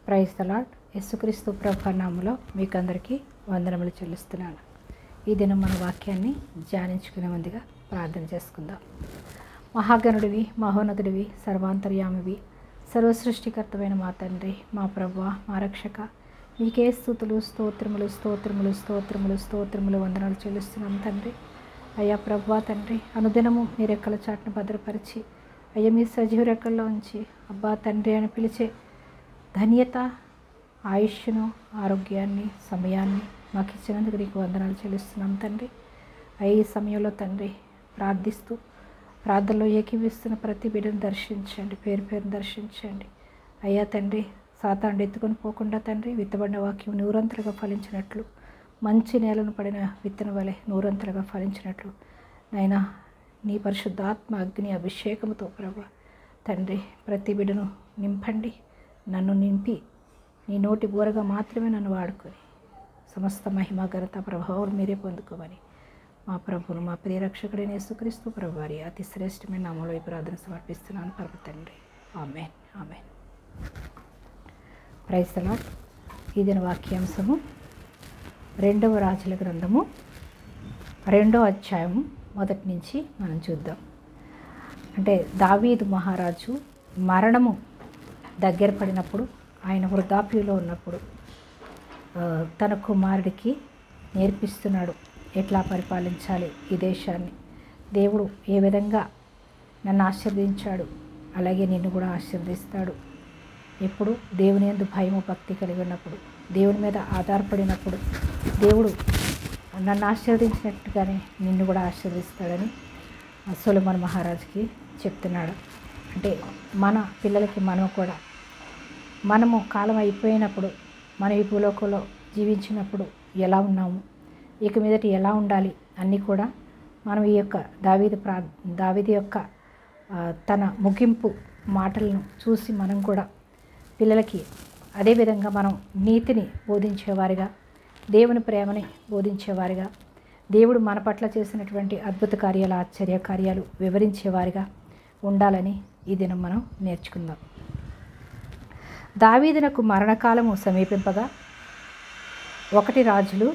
Praise the lord. యేసుక్రీస్తు ప్రభు నామములో మీకు అందరికీ వందనములు చెల్లిస్తున్నాను. ఈ దినం మన వాక్యాన్ని ధ్యానించుకునే ముందుగా ప్రార్థన చేసుకుందాం. మహాగణుడివి, మహోన్నతుడివి, సర్వాంతర్యామివి, సర్వసృష్టికర్తమైన మా తండ్రి, మా ప్రభువ, మా రక్షక, మీకే స్తుతులు, స్తోత్రములు స్తోత్రములు స్తోత్రములు స్తోత్రములు వందనాలు చెల్లిస్తున్నాం తండ్రి. అయ్యా ప్రభువ తండ్రి, అనుదినము మీ రెక్కల చాటును భద్రపరిచి అయ్యా మీ సజీవ రెక్కల్లో ఉంచి అబ్బా తండ్రి అని పిలిచే ధన్యత, ఆయుష్ను, ఆరోగ్యాన్ని, సమయాన్ని మాకు ఇచ్చినందుకు నీకు వందనాలు చెల్లిస్తున్నాం తండ్రి. ఈ సమయంలో తండ్రి ప్రార్థిస్తూ ప్రార్థనలో ఏకీవిస్తున్న ప్రతి బిడ్డను దర్శించండి, పేరు పేరును దర్శించండి. అయ్యా తండ్రి, సాతాను ఎత్తుకొని పోకుండా తండ్రి విత్తబడిన వాక్యం నూరంతలుగా ఫలించినట్లు, మంచి నేలను పడిన విత్తన వలె నూరంతలుగా ఫలించినట్లు నైనా నీ పరిశుద్ధాత్మ అగ్ని అభిషేకముతో ప్రభు తండ్రి ప్రతి బిడ్డను నింపండి. నన్ను నింపి నీ నోటి బోరగా మాత్రమే నన్ను వాడుకొని సమస్త మహిమ ఘనత ప్రభావం మీరే పొందుకోమని మా ప్రభువును మా ప్రియరక్షకుడైన యేసుక్రీస్తు ప్రభు వారి అతి శ్రేష్టమైన నామములో ఈ ప్రార్థన సమర్పిస్తున్నాను పరమ తండ్రి. ఆమేన్, ఆమేన్. Praise the lord. ఈ దిన వాక్యాంశము 2వ రాజుల గ్రంథము 2వ అధ్యాయము మొదటి నుంచి మనం చూద్దాం. అంటే దావీదు మహారాజు మరణము దగ్గర పడినప్పుడు, ఆయన వృద్ధాప్యంలో ఉన్నప్పుడు తన కుమారుడికి నేర్పిస్తున్నాడు ఎట్లా పరిపాలించాలి ఈ దేశాన్ని. దేవుడు ఏ విధంగా నన్ను ఆశీర్వదించాడు అలాగే నిన్ను కూడా ఆశీర్వదిస్తాడు. ఎప్పుడు దేవుని యందు భయము భక్తి కలిగి ఉన్నప్పుడు, దేవుని మీద ఆధారపడినప్పుడు దేవుడు నన్ను ఆశీర్వదించినట్టుగానే నిన్ను కూడా ఆశీర్వదిస్తాడని సొలొమోను మహారాజుకి చెప్తున్నాడు. అంటే మన పిల్లలకి మనము కాలం అయిపోయినప్పుడు, మనం ఈ భూలోకంలో జీవించినప్పుడు ఎలా ఉన్నాము, ఇక మీదట ఎలా ఉండాలి అన్నీ కూడా మనం ఈ యొక్క దావీదు యొక్క తన ముగింపు మాటలను చూసి మనం కూడా పిల్లలకి అదేవిధంగా మనం నీతిని బోధించేవారిగా, దేవుని ప్రేమని బోధించేవారిగా, దేవుడు మన పట్ల చేసినటువంటి అద్భుత కార్యాలు, ఆశ్చర్య కార్యాలు వివరించేవారిగా ఉండాలని ఈ దినం మనం నేర్చుకుందాం. దావీదునకు మరణకాలము సమీపింపగా 1 రాజులు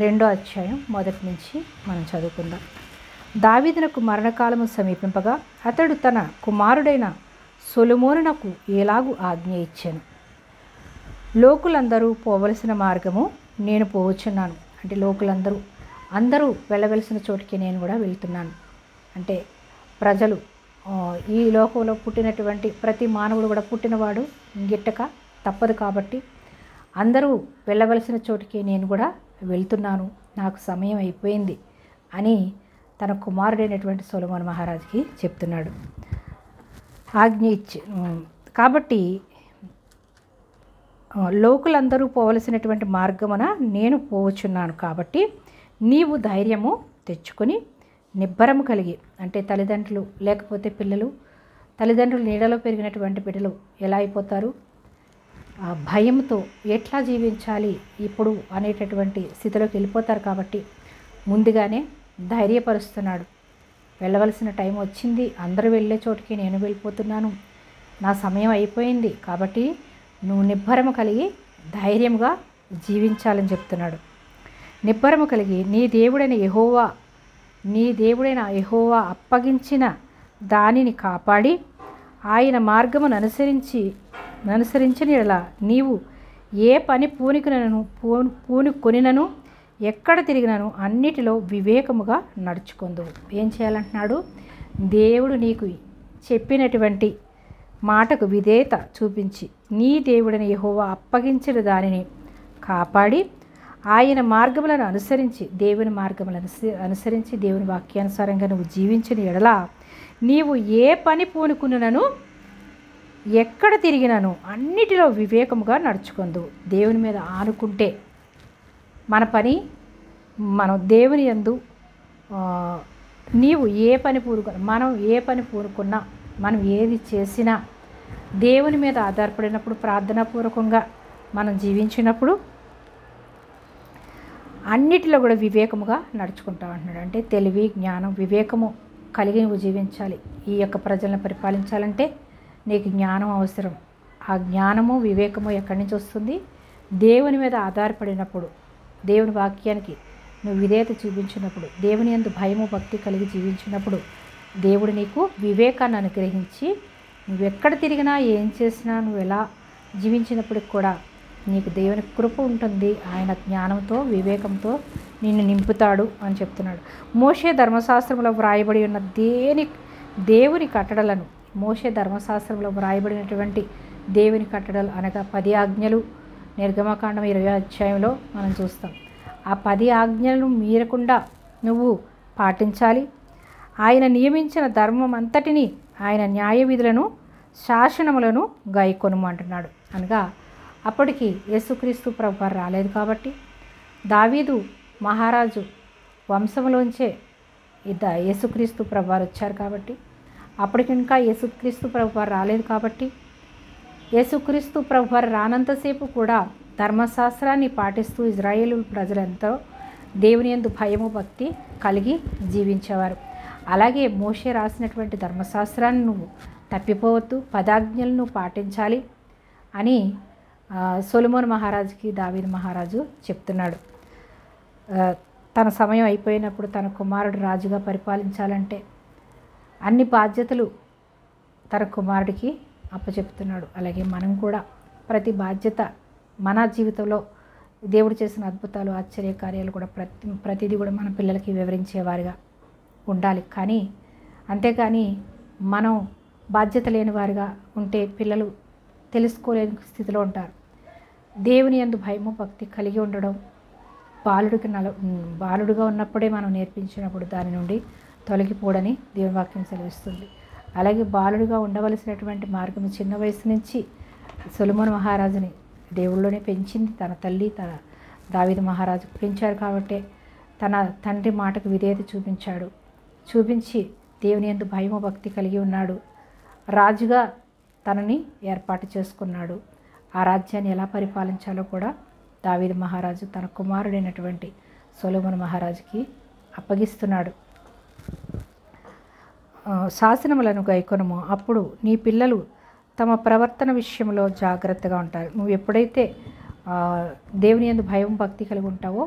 2వ అధ్యాయం మొదటి నుంచి మనం చదువుకుందాం. దావీదునకు మరణకాలము సమీపింపగా అతడు తన కుమారుడైన సొలొమోనునకు ఎలాగు ఆజ్ఞ ఇచ్చాను. లోకులందరూ పోవలసిన మార్గము నేను పోవచ్చున్నాను. అంటే అందరూ వెళ్ళవలసిన చోటికి నేను కూడా వెళ్తున్నాను. అంటే ప్రజలు, ఈ లోకంలో పుట్టినటువంటి ప్రతి మానవుడు కూడా పుట్టినవాడు గిట్టక తప్పదు కాబట్టి అందరూ వెళ్ళవలసిన చోటికి నేను కూడా వెళ్తున్నాను, నాకు సమయం అయిపోయింది అని తన కుమారుడైనటువంటి సొలొమోను మహారాజుకి చెప్తున్నాడు. ఆజ్ఞ ఇచ్చి కాబట్టి లోకులందరూ పోవలసినటువంటి మార్గమున నేను పోవచ్చున్నాను. కాబట్టి నీవు ధైర్యము తెచ్చుకొని నిబ్బరము కలిగి, అంటే తల్లిదండ్రులు లేకపోతే పిల్లలు, తల్లిదండ్రులు నీడలో పెరిగినటువంటి బిడ్డలు ఎలా అయిపోతారు, భయంతో ఎట్లా జీవించాలి ఇప్పుడు అనేటటువంటి స్థితిలోకి వెళ్ళిపోతారు. కాబట్టి ముందుగానే ధైర్యపరుస్తున్నాడు. వెళ్ళవలసిన టైం వచ్చింది, అందరూ వెళ్ళే చోటికి నేను వెళ్ళిపోతున్నాను, నా సమయం అయిపోయింది, కాబట్టి నువ్వు నిబ్బరము కలిగి ధైర్యంగా జీవించాలని చెప్తున్నాడు. నిబ్బరము కలిగి నీ దేవుడైన యెహోవా అప్పగించిన దానిని కాపాడి ఆయన మార్గమును అనుసరించిన యెడల నీవు ఏ పని పూనుకొనినను ఎక్కడ తిరిగినను అన్నిటిలో వివేకముగా నడుచుకుందువు. ఏం చేయాలంటున్నాడు? దేవుడు నీకు చెప్పినటువంటి మాటకు విధేయత చూపించి నీ దేవుడైన యెహోవా అప్పగించిన దానిని కాపాడి ఆయన మార్గములను అనుసరించి, దేవుని మార్గములను అనుసరించి దేవుని వాక్యానుసారంగా నువ్వు జీవించిన యెడల నీవు ఏ పని పూనుకున్నను ఎక్కడ తిరిగినను అన్నిటిలో వివేకముగా నడుచుకుందువు. దేవుని మీద ఆనుకుంటే మనం దేవుని యందు మనం ఏ పని పూనుకున్నా, మనం ఏది చేసినా దేవుని మీద ఆధారపడినప్పుడు, ప్రార్థనాపూర్వకంగా మనం జీవించినప్పుడు అన్నిటిలో కూడా వివేకముగా నడుచుకుంటాం అంటున్నాడు. అంటే తెలివి, జ్ఞానం, వివేకము కలిగి నువ్వు జీవించాలి. ఈ యొక్క ప్రజలను పరిపాలించాలంటే నీకు జ్ఞానం అవసరం, ఆ జ్ఞానము వివేకము ఎక్కడి నుంచి వస్తుంది? దేవుని మీద ఆధారపడినప్పుడు, దేవుని వాక్యానికి నువ్వు విధేయత చూపించినప్పుడు, దేవుని యందు భయము భక్తి కలిగి జీవించినప్పుడు దేవుడు నీకు వివేకాన్ని అనుగ్రహించి నువ్వెక్కడ తిరిగినా ఏం చేసినా నువ్వు ఎలా జీవించినప్పటికి కూడా నీకు దేవుని కృప ఉంటుంది. ఆయన జ్ఞానంతో వివేకంతో నిన్ను నింపుతాడు అని చెప్తున్నాడు. మోషే ధర్మశాస్త్రంలో వ్రాయబడి ఉన్న దేవుని కట్టడలను, మోషే ధర్మశాస్త్రంలో వ్రాయబడినటువంటి దేవుని కట్టడలు అనగా 10 ఆజ్ఞలు నిర్గమకాండం 20 అధ్యాయంలో మనం చూస్తాం. ఆ 10 ఆజ్ఞలను మీరకుండా నువ్వు పాటించాలి. ఆయన నియమించిన ధర్మం అంతటినీ, ఆయన న్యాయ విధులను శాసనములను గైకొనుము అంటున్నాడు. అనగా అప్పటికి యేసుక్రీస్తు ప్రభువారు రాలేదు కాబట్టి, దావీదు మహారాజు వంశంలోంచే యేసుక్రీస్తు ప్రభువారు వచ్చారు కాబట్టి, అప్పటికి ఇంకా యేసుక్రీస్తు ప్రభువారు రాలేదు కాబట్టి, యేసుక్రీస్తు ప్రభువారు రానంతసేపు కూడా ధర్మశాస్త్రాన్ని పాటిస్తూ ఇజ్రాయేలు ప్రజలంతా దేవుని యందు భయము భక్తి కలిగి జీవించేవారు. అలాగే మోషే రాసినటువంటి ధర్మశాస్త్రాన్ని నువ్వు తప్పిపోవద్దు, 10 ఆజ్ఞలను పాటించాలి అని సొలొమోను మహారాజుకి దావీదు మహారాజు చెప్తున్నాడు. తన సమయం అయిపోయినప్పుడు తన కుమారుడు రాజుగా పరిపాలించాలంటే అన్ని బాధ్యతలు తన కుమారుడికి అప్పచెప్తున్నాడు. అలాగే మనం కూడా ప్రతి బాధ్యత మన జీవితంలో దేవుడు చేసిన అద్భుతాలు ఆశ్చర్యకార్యాలు కూడా ప్రతిదీ కూడా మన పిల్లలకి వివరించేవారుగా ఉండాలి. కానీ అంతేకాని మనం బాధ్యత లేని వారిగా ఉంటే పిల్లలు తెలుసుకోలేని స్థితిలో ఉంటారు. దేవుని యందు భయము భక్తి కలిగి ఉండడం బాలుడుగా ఉన్నప్పుడే మనం నేర్పించినప్పుడు దాని నుండి తొలగిపోడని దేవుని వాక్యం సెలవిస్తుంది. అలాగే బాలుడుగా ఉండవలసినటువంటి మార్గం చిన్న వయసు నుంచి సొలొమోను మహారాజుని దేవుళ్ళలోనే పెంచింది తన తల్లి, తన దావీదు మహారాజు పెంచారు కాబట్టి తన తండ్రి మాటకు విధేయత చూపించి దేవుని యందు భయము భక్తి కలిగి ఉన్నాడు. రాజుగా తనని ఏర్పాటు చేసుకున్నాడు. ఆ రాజ్యాన్ని ఎలా పరిపాలించాలో కూడా దావీదు మహారాజు తన కుమారుడైనటువంటి సొలొమోను మహారాజుకి అప్పగిస్తున్నాడు. శాసనములను గైకొనుము, అప్పుడు నీ పిల్లలు తమ ప్రవర్తన విషయంలో జాగ్రత్తగా ఉంటారు. నువ్వు ఎప్పుడైతే దేవుని యందు భయం భక్తి కలిగి ఉంటావో,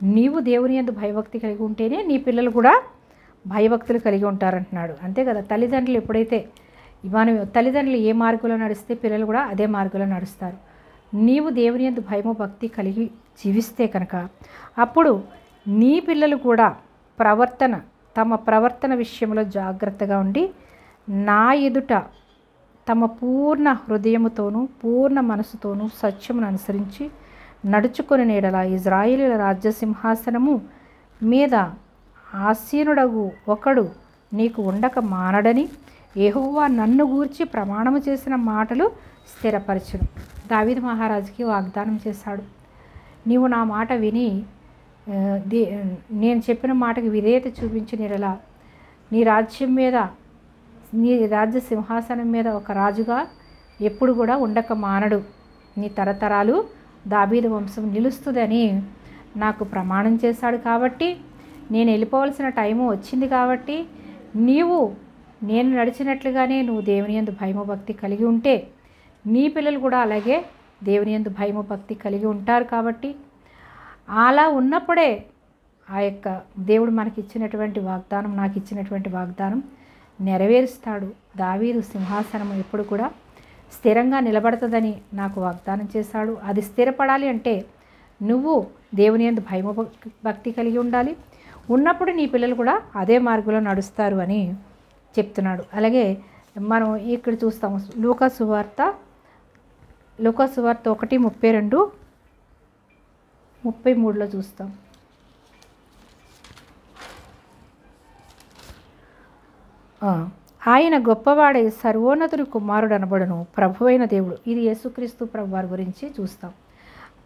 నీవు దేవుని యందు భయభక్తి కలిగి ఉంటేనే నీ పిల్లలు కూడా భయభక్తులు కలిగి ఉంటారంటున్నాడు. అంతే కదా, తల్లిదండ్రులు ఎప్పుడైతే మనం తల్లిదండ్రులు ఏ మార్గంలో నడిస్తే పిల్లలు కూడా అదే మార్గంలో నడుస్తారు. నీవు దేవుని యందు భయము భక్తి కలిగి జీవిస్తే కనుక అప్పుడు నీ పిల్లలు కూడా తమ ప్రవర్తన విషయంలో జాగ్రత్తగా ఉండి నా ఎదుట తమ పూర్ణ హృదయముతోనూ పూర్ణ మనసుతోనూ సత్యమును అనుసరించి నడుచుకొని నీడల ఇజ్రాయేలీయుల రాజ్య సింహాసనము మీద ఆసీనుడగు ఒకడు నీకు ఉండక మానడని యెహోవా నన్ను గూర్చి ప్రమాణము చేసిన మాటలు స్థిరపరచును. దావీదు మహారాజుకి వాగ్దానం చేశాడు, నీవు నా మాట విని నేను చెప్పిన మాటకి విధేయత చూపించిన ఎడల నీ రాజ్యం మీద, నీ రాజ్య సింహాసనం మీద ఒక రాజుగా ఎప్పుడు కూడా ఉండక మానడు, నీ తరతరాలు దావీదు వంశం నిలుస్తుందని నాకు ప్రమాణం చేశాడు. కాబట్టి నేను వెళ్ళిపోవలసిన టైము వచ్చింది కాబట్టి నేను నడిచినట్లుగానే నువ్వు దేవుని యందు భయము భక్తి కలిగి ఉంటే నీ పిల్లలు కూడా అలాగే దేవుని యందు భయము భక్తి కలిగి ఉంటారు. కాబట్టి అలా ఉన్నప్పుడే ఆ యొక్క దేవుడు మనకి ఇచ్చినటువంటి వాగ్దానం, నాకు ఇచ్చినటువంటి వాగ్దానం నెరవేరుస్తాడు. దావీదు సింహాసనం ఎప్పుడు కూడా స్థిరంగా నిలబడుతుందని నాకు వాగ్దానం చేశాడు. అది స్థిరపడాలి అంటే నువ్వు దేవుని యందు భయము భక్తి కలిగి ఉండాలి. ఉన్నప్పుడు నీ పిల్లలు కూడా అదే మార్గంలో నడుస్తారు అని చెప్తున్నాడు. అలాగే మనం ఇక్కడ చూస్తాము లూకా సువార్త 1:32-33 చూస్తాం. ఆయన గొప్పవాడై సర్వోన్నతుని కుమారుడు అనబడును, ప్రభువైన దేవుడు. ఇది యేసుక్రీస్తు ప్రభువారి గురించి చూస్తాం.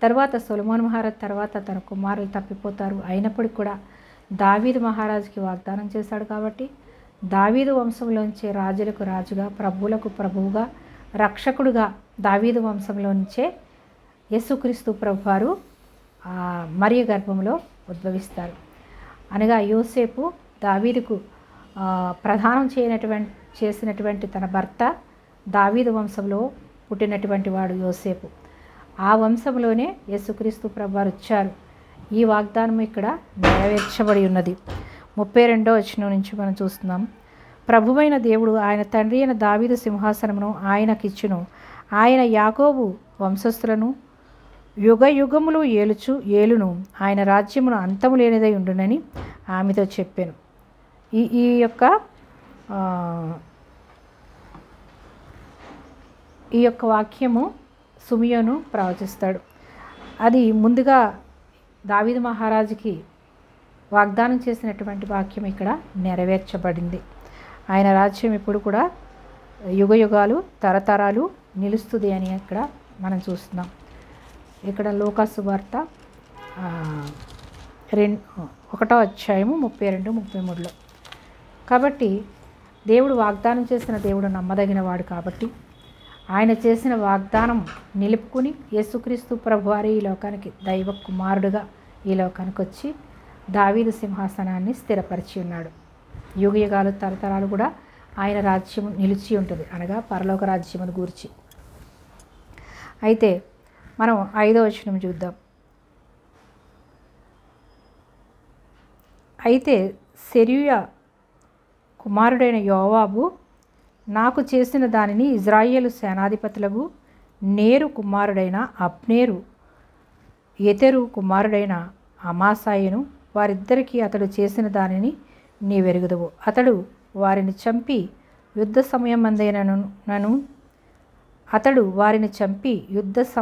తర్వాత సొలొమోను మహారాజు తర్వాత తన కుమారులు తప్పిపోతారు. అయినప్పటికీ కూడా దావీదు మహారాజుకి వాగ్దానం చేశాడు కాబట్టి దావీదు వంశంలోంచే రాజులకు రాజుగా, ప్రభువులకు ప్రభువుగా, రక్షకుడుగా దావీదు వంశంలోంచే యేసుక్రీస్తు ప్రభువారు మరియ గర్భంలో ఉద్భవిస్తారు. అనగా యోసేపు దావీదుకు ప్రదానం చేసినటువంటి తన భర్త దావీదు వంశంలో పుట్టినటువంటి వాడు యోసేపు. ఆ వంశంలోనే యేసుక్రీస్తు ప్రభువారు వచ్చారు. ఈ వాగ్దానం ఇక్కడ నెరవేర్చబడి ఉన్నది. 32వ వచనం నుంచి మనం చూస్తున్నాం. ప్రభువైన దేవుడు ఆయన తండ్రి అయిన దావీదు సింహాసనమును ఆయనకిచ్చును. ఆయన యాకోబు వంశస్థులను యుగ యుగములు ఏలును. ఆయన రాజ్యమును అంతము లేనిదై ఉండునని ఆమెతో చెప్పాను. ఈ యొక్క వాక్యము సిమియోను ప్రవచిస్తాడు. అది ముందుగా దావీదు మహారాజుకి వాగ్దానం చేసినటువంటి వాక్యం ఇక్కడ నెరవేర్చబడింది. ఆయన రాజ్యం ఇప్పుడు కూడా యుగ యుగాలు తరతరాలు నిలుస్తుంది అని ఇక్కడ మనం చూస్తున్నాం. ఇక్కడ లూకాసు వార్త 1వ అధ్యాయము 32-33లో. కాబట్టి దేవుడు వాగ్దానం చేసిన దేవుడు నమ్మదగిన వాడు కాబట్టి ఆయన చేసిన వాగ్దానం నిలుపుకుని యేసుక్రీస్తు ప్రభువారి ఈ లోకానికి దైవ కుమారుడుగా ఈ లోకానికి వచ్చి దావీదు సింహాసనాన్ని స్థిరపరిచి ఉన్నాడు. యుగ యుగాలు తరతరాలు కూడా ఆయన రాజ్యం నిలిచి ఉంటుంది, అనగా పరలోక రాజ్యమును గూర్చి. అయితే మనం 5వ వచనం చూద్దాం. అయితే సెరూయా కుమారుడైన యోవాబు నాకు చేసిన దానిని ఇజ్రాయేలు సేనాధిపతులకు నేరు కుమారుడైన అబ్నేరు, యెతెరు కుమారుడైన అమాసాయను వారిద్దరికీ అతడు చేసిన దానిని నీవెరుగుదువు. అతడు వారిని చంపి యుద్ధ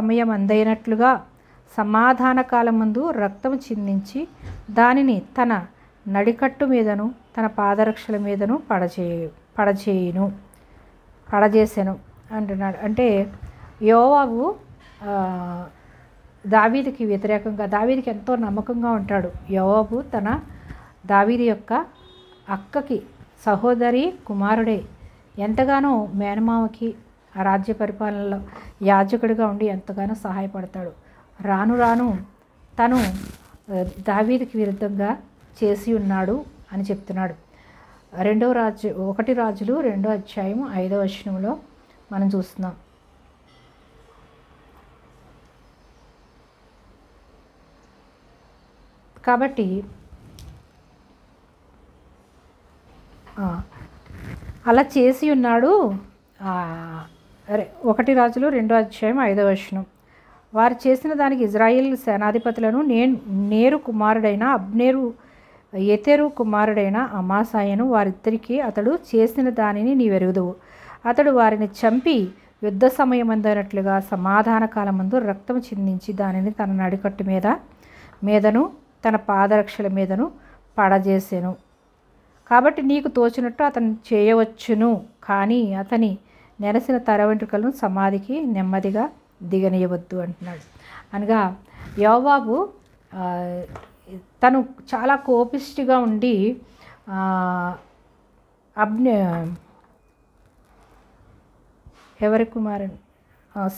సమయమందైనట్లుగా సమాధాన కాలమందు రక్తము చిందించి దానిని తన నడికట్టు మీదను తన పాదరక్షల మీదను పడజేసెను అంటున్నాడు. అంటే యోవాబు దావీదుకి వ్యతిరేకంగా, దావీదుకి ఎంతో నమ్మకంగా ఉంటాడు. యోవాబు తన దావీదు యొక్క అక్కకి సహోదరి కుమారుడే. ఎంతగానో మేనమామకి ఆ రాజ్య పరిపాలనలో యాజకుడిగా ఉండి ఎంతగానో సహాయపడతాడు. రాను రాను తను దావీదుకి విరుద్ధంగా చేసి ఉన్నాడు అని చెప్తున్నాడు. 1 రాజులు 2వ అధ్యాయం 5వ వచనంలో మనం చూస్తున్నాం. కాబట్టి అలా చేసి ఉన్నాడు. 1 రాజులు 2వ అధ్యాయం 5వ వచనం. వారు చేసిన దానికి ఇజ్రాయేల్ సేనాధిపతులను నేరు కుమారుడైన అబ్నేరు, యెతెరు కుమారుడైన అమాసాయను వారిద్దరికీ అతడు చేసిన దానిని నీవెరుగుదువు. అతడు వారిని చంపి యుద్ధ సమయమందైనట్లుగా సమాధాన కాలమందు రక్తం చిందించి దానిని తన నడికట్టు మీదను తన పాదరక్షల మీదను పడజేసెను. కాబట్టి నీకు తోచినట్టు అతను చేయవచ్చును, కానీ అతని నెరసిన తల వెంట్రుకలను సమాధికి నెమ్మదిగా దిగనీయవద్దు అంటున్నాడు. అనగా యోవాబు తను చాలా కోపిష్టిగా ఉండి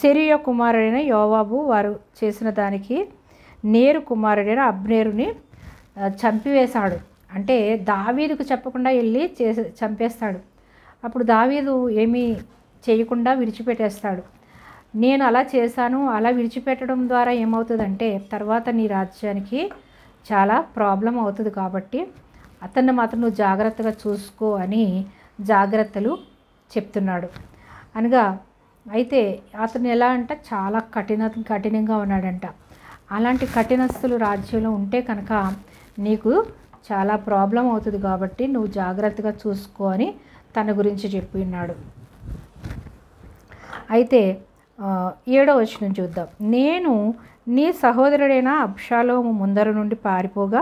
సెరూయా కుమారుడైన యోవాబు వారు చేసిన దానికి నేరు కుమారుడైన అబ్నేరుని చంపివేశాడు. అంటే దావీదుకు చెప్పకుండా వెళ్ళి చంపేస్తాడు. అప్పుడు దావీదు ఏమీ చేయకుండా విడిచిపెట్టేస్తాడు. నేను అలా చేశాను, అలా విడిచిపెట్టడం ద్వారా ఏమవుతుందంటే తర్వాత నీ రాజ్యానికి చాలా ప్రాబ్లం అవుతుంది, కాబట్టి అతన్ని మాత్రం నువ్వు జాగ్రత్తగా చూసుకో అని జాగ్రత్తలు చెప్తున్నాడు. అనగా అయితే అతను ఎలా అంటే చాలా కఠినంగా ఉన్నాడంట. అలాంటి కఠినస్తులు రాజ్యంలో ఉంటే కనుక నీకు చాలా ప్రాబ్లం అవుతుంది, కాబట్టి నువ్వు జాగ్రత్తగా చూసుకో అని తన గురించి చెప్పి ఉన్నాడు. అయితే 7వ వచనం చూద్దాం. నేను నీ సహోదరుడైన అబ్షాలోము ముందర నుండి పారిపోగా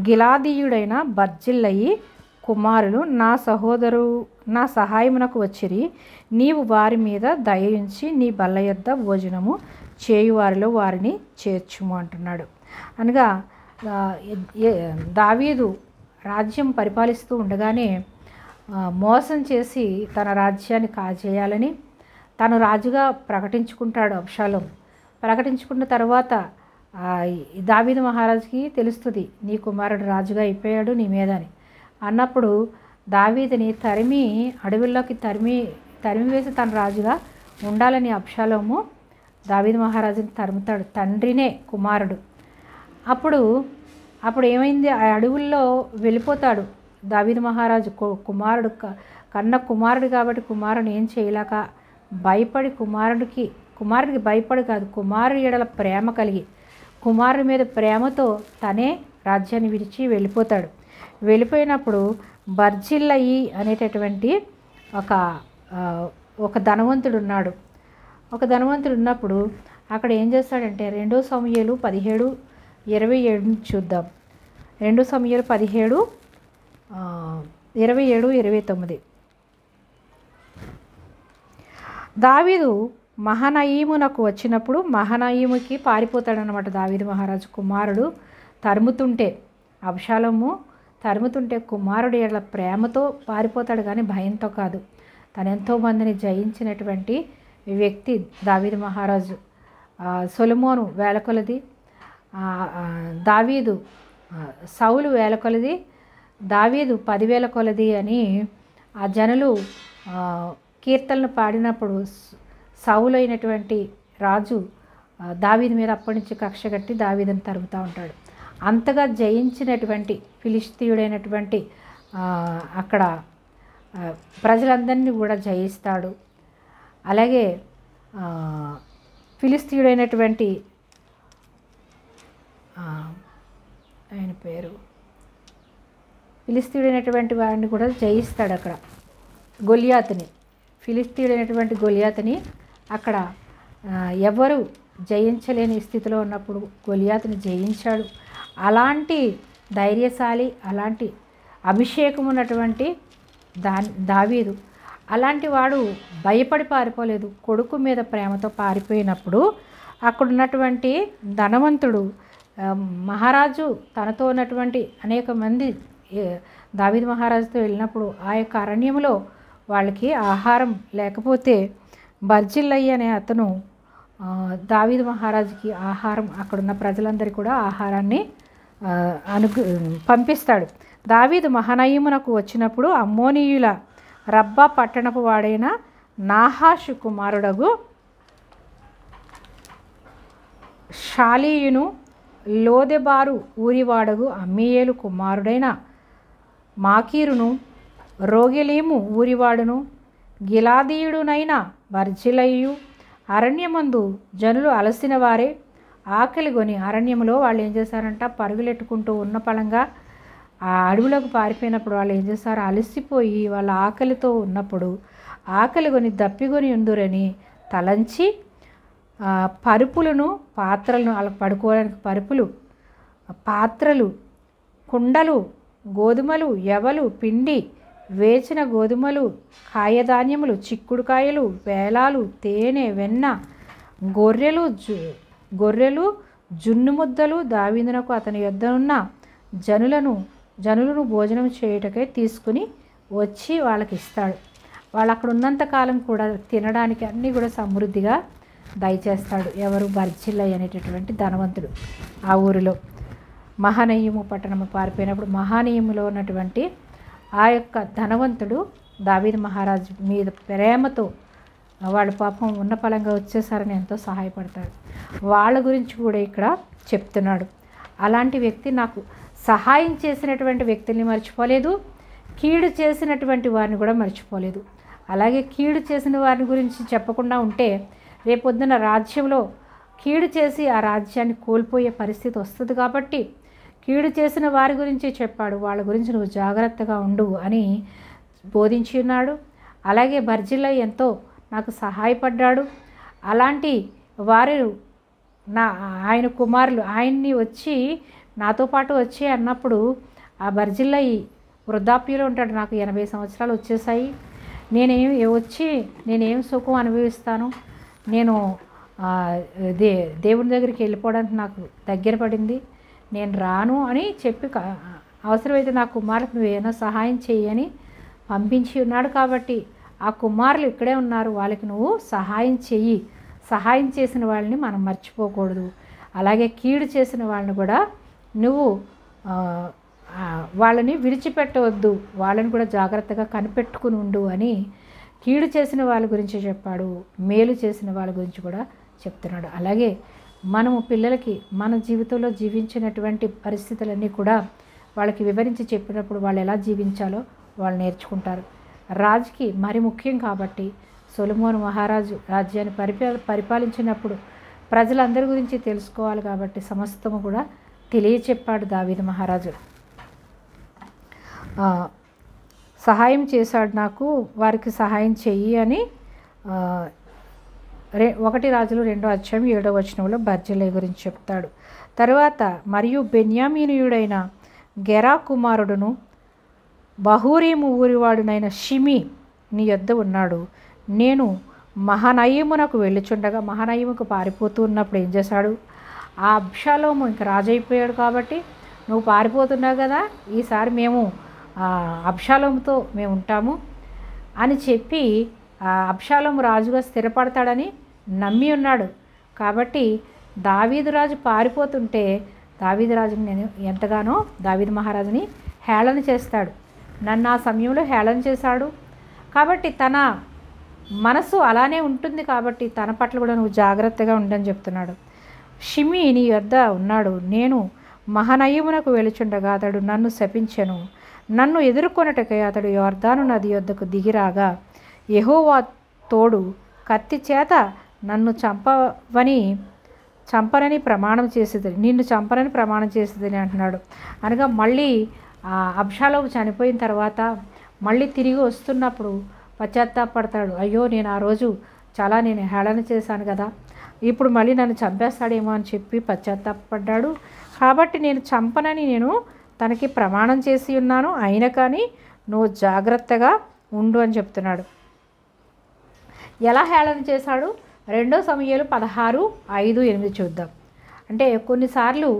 గిలాదీయుడైన బర్జిల్లయి కుమారులు నా సహాయమునకు వచ్చిరి. నీవు వారి మీద దయించి నీ బల్ల యొద్ద భోజనము చేయువారిలో వారిని చేర్చుము అంటున్నాడు. అనగా దావీదు రాజ్యం పరిపాలిస్తూ ఉండగానే మోసం చేసి తన రాజ్యాన్ని కాజేయాలని తను రాజుగా ప్రకటించుకుంటాడు అబ్షాలోం. ప్రకటించుకున్న తర్వాత దావీదు మహారాజుకి తెలుస్తుంది, నీ కుమారుడు రాజుగా అయిపోయాడు నీ మీద అని. అన్నప్పుడు దావీదుని అడవిలోకి తరిమి వేసి తన రాజుగా ఉండాలని అబ్షాలోము దావీదు మహారాజుని తరుముతాడు. తండ్రినే కుమారుడు. అప్పుడు ఏమైంది, ఆ అడవుల్లో వెళ్ళిపోతాడు దావీదు మహారాజు. కుమారుడు కన్న కుమారుడు కాబట్టి కుమారుని ఏం చేయలేక భయపడి కుమారుడికి భయపడి కాదు, కుమారుడి ఎడల ప్రేమ కలిగి కుమారుడి మీద ప్రేమతో తనే రాజ్యాన్ని విడిచి వెళ్ళిపోతాడు. వెళ్ళిపోయినప్పుడు బర్జిల్లయి అనేటటువంటి ఒక ధనవంతుడు ఉన్నాడు. ఒక ధనవంతుడు ఉన్నప్పుడు అక్కడ ఏం చేస్తాడంటే 2 సమూయేలు 17:27 చూద్దాం. 2 సమూయేలు 17:27-29. దావీదు మహనయీమునకు వచ్చినప్పుడు మహనయీముకి పారిపోతాడనమాట. దావీదు మహారాజు కుమారుడు తరుముతుంటే, అబ్షాలోము తరుముతుంటే కుమారుడు ఎడల ప్రేమతో పారిపోతాడు కానీ భయంతో కాదు. తను ఎంతోమందిని జయించినటువంటి వ్యక్తి దావీదు మహారాజు. సొలొమోను వేల కొలది, దావీదు సౌలు వేల కొలది, దావీదు 10,000 కొలది అని ఆ జనులు కీర్తనలు పాడినప్పుడు సౌలు అయినటువంటి రాజు దావీదు మీద అప్పటి నుంచి కక్ష కట్టి దావీదుని తరుముతూ ఉంటాడు. అంతగా జయించినటువంటి ఫిలిష్తీయుడైనటువంటి అక్కడ ప్రజలందరినీ కూడా జయిస్తాడు. అలాగే ఫిలిష్తీయుడైనటువంటి ఆయన పేరు ఫిలిష్తీయుడైనటువంటి వాడిని కూడా జయిస్తాడు. అక్కడ ఫిలిష్తీయుడైనటువంటి గొలియాతుని అక్కడ ఎవరు జయించలేని స్థితిలో ఉన్నప్పుడు గొలియాతుని జయించాడు. అలాంటి ధైర్యశాలి, అలాంటి అభిషేకం ఉన్నటువంటి దావీదు అలాంటి వాడు భయపడి పారిపోలేదు. కొడుకు మీద ప్రేమతో పారిపోయినప్పుడు అక్కడ ఉన్నటువంటి ధనవంతుడు మహారాజు తనతో ఉన్నటువంటి అనేక మంది దావీదు మహారాజుతో వెళ్ళినప్పుడు ఆ యొక్క అరణ్యంలో వాళ్ళకి ఆహారం లేకపోతే బర్జిల్లయి అనే అతను దావీదు మహారాజుకి ఆహారం, అక్కడున్న ప్రజలందరికీ కూడా ఆహారాన్ని పంపిస్తాడు. దావీదు మహనయీమునకు వచ్చినప్పుడు అమ్మోనీయుల రబ్బా పట్టణపు వాడైన నాహాషు కుమారుడగు షాలీయును లోదెబారు ఊరివాడగు అమ్మీయేలు కుమారుడైన మాకీరును రోగెలీము ఊరివాడును గిలాదీయుడునైన బర్జిల్లయియు అరణ్యమందు జనులు అలసిన వారే ఆకలిగొని అరణ్యంలో వాళ్ళు ఏం చేశారంట, పరుగులెట్టుకుంటూ ఉన్న పళంగా ఆ అడవిలోకి పారిపోయినప్పుడు వాళ్ళు ఏం చేశారు, అలసిపోయి వాళ్ళ ఆకలితో ఉన్నప్పుడు ఆకలిగొని దప్పిగొని ఉందురని తలంచి పరుపులను పాత్రలను వాళ్ళకి పడుకోవడానికి పరుపులు, పాత్రలు, కుండలు, గోధుమలు, యవలు, పిండి, వేచిన గోధుమలు, కాయధాన్యములు, చిక్కుడుకాయలు, వేలాలు, తేనె, వెన్న, గొర్రెలు, జున్ను ముద్దలు దావీదునకు అతని యొద్దనున్న జనులను భోజనం చేయుటకై తీసుకుని వచ్చి వాళ్ళకి ఇస్తాడు. వాళ్ళు అక్కడ ఉన్నంతకాలం కూడా తినడానికి అన్నీ కూడా సమృద్ధిగా దయచేస్తాడు. ఎవరు? బర్జిల్లయి అనేటటువంటి ధనవంతుడు. ఆ ఊరిలో మహనయీము పట్టణము పారిపోయినప్పుడు మహనయీములో ఉన్నటువంటి ఆ యొక్క ధనవంతుడు దావీదు మహారాజు మీద ప్రేమతో వాళ్ళు పాపం ఉన్న పలంగా వచ్చేసారని ఎంతో సహాయపడతాడు. వాళ్ళ గురించి కూడా ఇక్కడ చెప్తున్నాడు. అలాంటి వ్యక్తి నాకు సహాయం చేసినటువంటి వ్యక్తుల్ని మర్చిపోలేదు, కీడు చేసినటువంటి వారిని కూడా మర్చిపోలేదు. అలాగే కీడు చేసిన వారిని గురించి చెప్పకుండా ఉంటే రేపొద్దున రాజ్యంలో కీడు చేసి ఆ రాజ్యాన్ని కోల్పోయే పరిస్థితి వస్తుంది. కాబట్టి కీడు చేసిన వారి గురించి చెప్పాడు. వాళ్ళ గురించి నువ్వు జాగ్రత్తగా ఉండు అని బోధించి ఉన్నాడు. అలాగే బర్జిల్లయి ఎంతో నాకు సహాయపడ్డాడు. అలాంటి వారు ఆయన కుమారులు ఆయన్ని వచ్చి నాతో పాటు వచ్చి అన్నప్పుడు ఆ బర్జిల్లయి వృద్ధాప్యంలో ఉంటాడు. నాకు 80 సంవత్సరాలు వచ్చేసాయి, నేనేం సుఖం అనుభవిస్తాను, నేను దేవుని దగ్గరికి వెళ్ళిపోవడానికి నాకు దగ్గర పడింది, నేను రాను అని చెప్పి అవసరమైతే నా కుమారులకు నువ్వేమైనా సహాయం చేయని పంపించి ఉన్నాడు. కాబట్టి ఆ కుమారులు ఇక్కడే ఉన్నారు, వాళ్ళకి నువ్వు సహాయం చెయ్యి. సహాయం చేసిన వాళ్ళని మనం మర్చిపోకూడదు. అలాగే కీడు చేసిన వాళ్ళని కూడా నువ్వు వాళ్ళని విడిచిపెట్టవద్దు, వాళ్ళని కూడా జాగ్రత్తగా కనిపెట్టుకుని ఉండు అని కీడు చేసిన వాళ్ళ గురించి చెప్పాడు, మేలు చేసిన వాళ్ళ గురించి కూడా చెప్తున్నాడు. అలాగే మనము పిల్లలకి మన జీవితంలో జీవించినటువంటి పరిస్థితులన్నీ కూడా వాళ్ళకి వివరించి చెప్పినప్పుడు వాళ్ళు ఎలా జీవించాలో వాళ్ళు నేర్చుకుంటారు. రాజుకి మరి ముఖ్యం కాబట్టి సొలొమోను మహారాజు రాజ్యాన్ని పరిపాలించినప్పుడు ప్రజలందరి గురించి తెలుసుకోవాలి కాబట్టి సమస్తము కూడా తెలియచెప్పాడు దావీదు మహారాజు. సహాయం చేశాడు, నాకు వారికి సహాయం చెయ్యి అని 1 రాజులు 2:7 బర్జిల్లై గురించి చెప్తాడు. తర్వాత మరియు బెన్యామీనీయుడైన గెరా కుమారుడును బహూరీము ఊరివాడునైన షిమి నీ యొద్ద ఉన్నాడు. నేను మహనయీమునకు వెళ్ళుచుండగా, మహనయీముకు పారిపోతూ ఉన్నప్పుడు ఏం చేశాడు, ఆ అబ్షాలోము ఇంక రాజైపోయాడు కాబట్టి నువ్వు పారిపోతున్నావు కదా, ఈసారి మేము అబ్షాలోముతో మేము ఉంటాము అని చెప్పి అబ్షాలోము రాజుగా స్థిరపడతాడని నమ్మి ఉన్నాడు. కాబట్టి దావీదు రాజు పారిపోతుంటే దావీదు రాజుని నేను ఎంతగానో దావీదు మహారాజుని హేళన చేస్తాడు. నన్ను ఆ సమయంలో హేళన చేశాడు కాబట్టి తన మనసు అలానే ఉంటుంది కాబట్టి తన పట్ల కూడా నువ్వు జాగ్రత్తగా ఉండని చెప్తున్నాడు. షిమి నీ యొద్ద ఉన్నాడు. నేను మహనయీమునకు వెళుచుండగా అతడు నన్ను శపించెను. నన్ను ఎదుర్కొనటకై అతడు యొర్దాను నది యొద్దకు దిగిరాగా యెహోవా తోడు కత్తి చేత నన్ను చంపనని ప్రమాణం చేసేది, నిన్ను చంపనని ప్రమాణం చేసేదని అంటున్నాడు. అనగా మళ్ళీ అబ్షాలోము చనిపోయిన తర్వాత మళ్ళీ తిరిగి వస్తున్నప్పుడు పశ్చాత్తాపడతాడు. అయ్యో నేను ఆ రోజు నేను హేళన చేశాను కదా, ఇప్పుడు మళ్ళీ నన్ను చంపేస్తాడేమో అని చెప్పి పశ్చాత్తాపడ్డాడు. కాబట్టి నేను చంపనని నేను తనకి ప్రమాణం చేసి ఉన్నాను, అయినా కానీ నువ్వు జాగ్రత్తగా ఉండు అని చెప్తున్నాడు. ఎలా హేళన చేశాడు? 2 సమూయేలు 16:5-8 చూద్దాం. అంటే కొన్నిసార్లు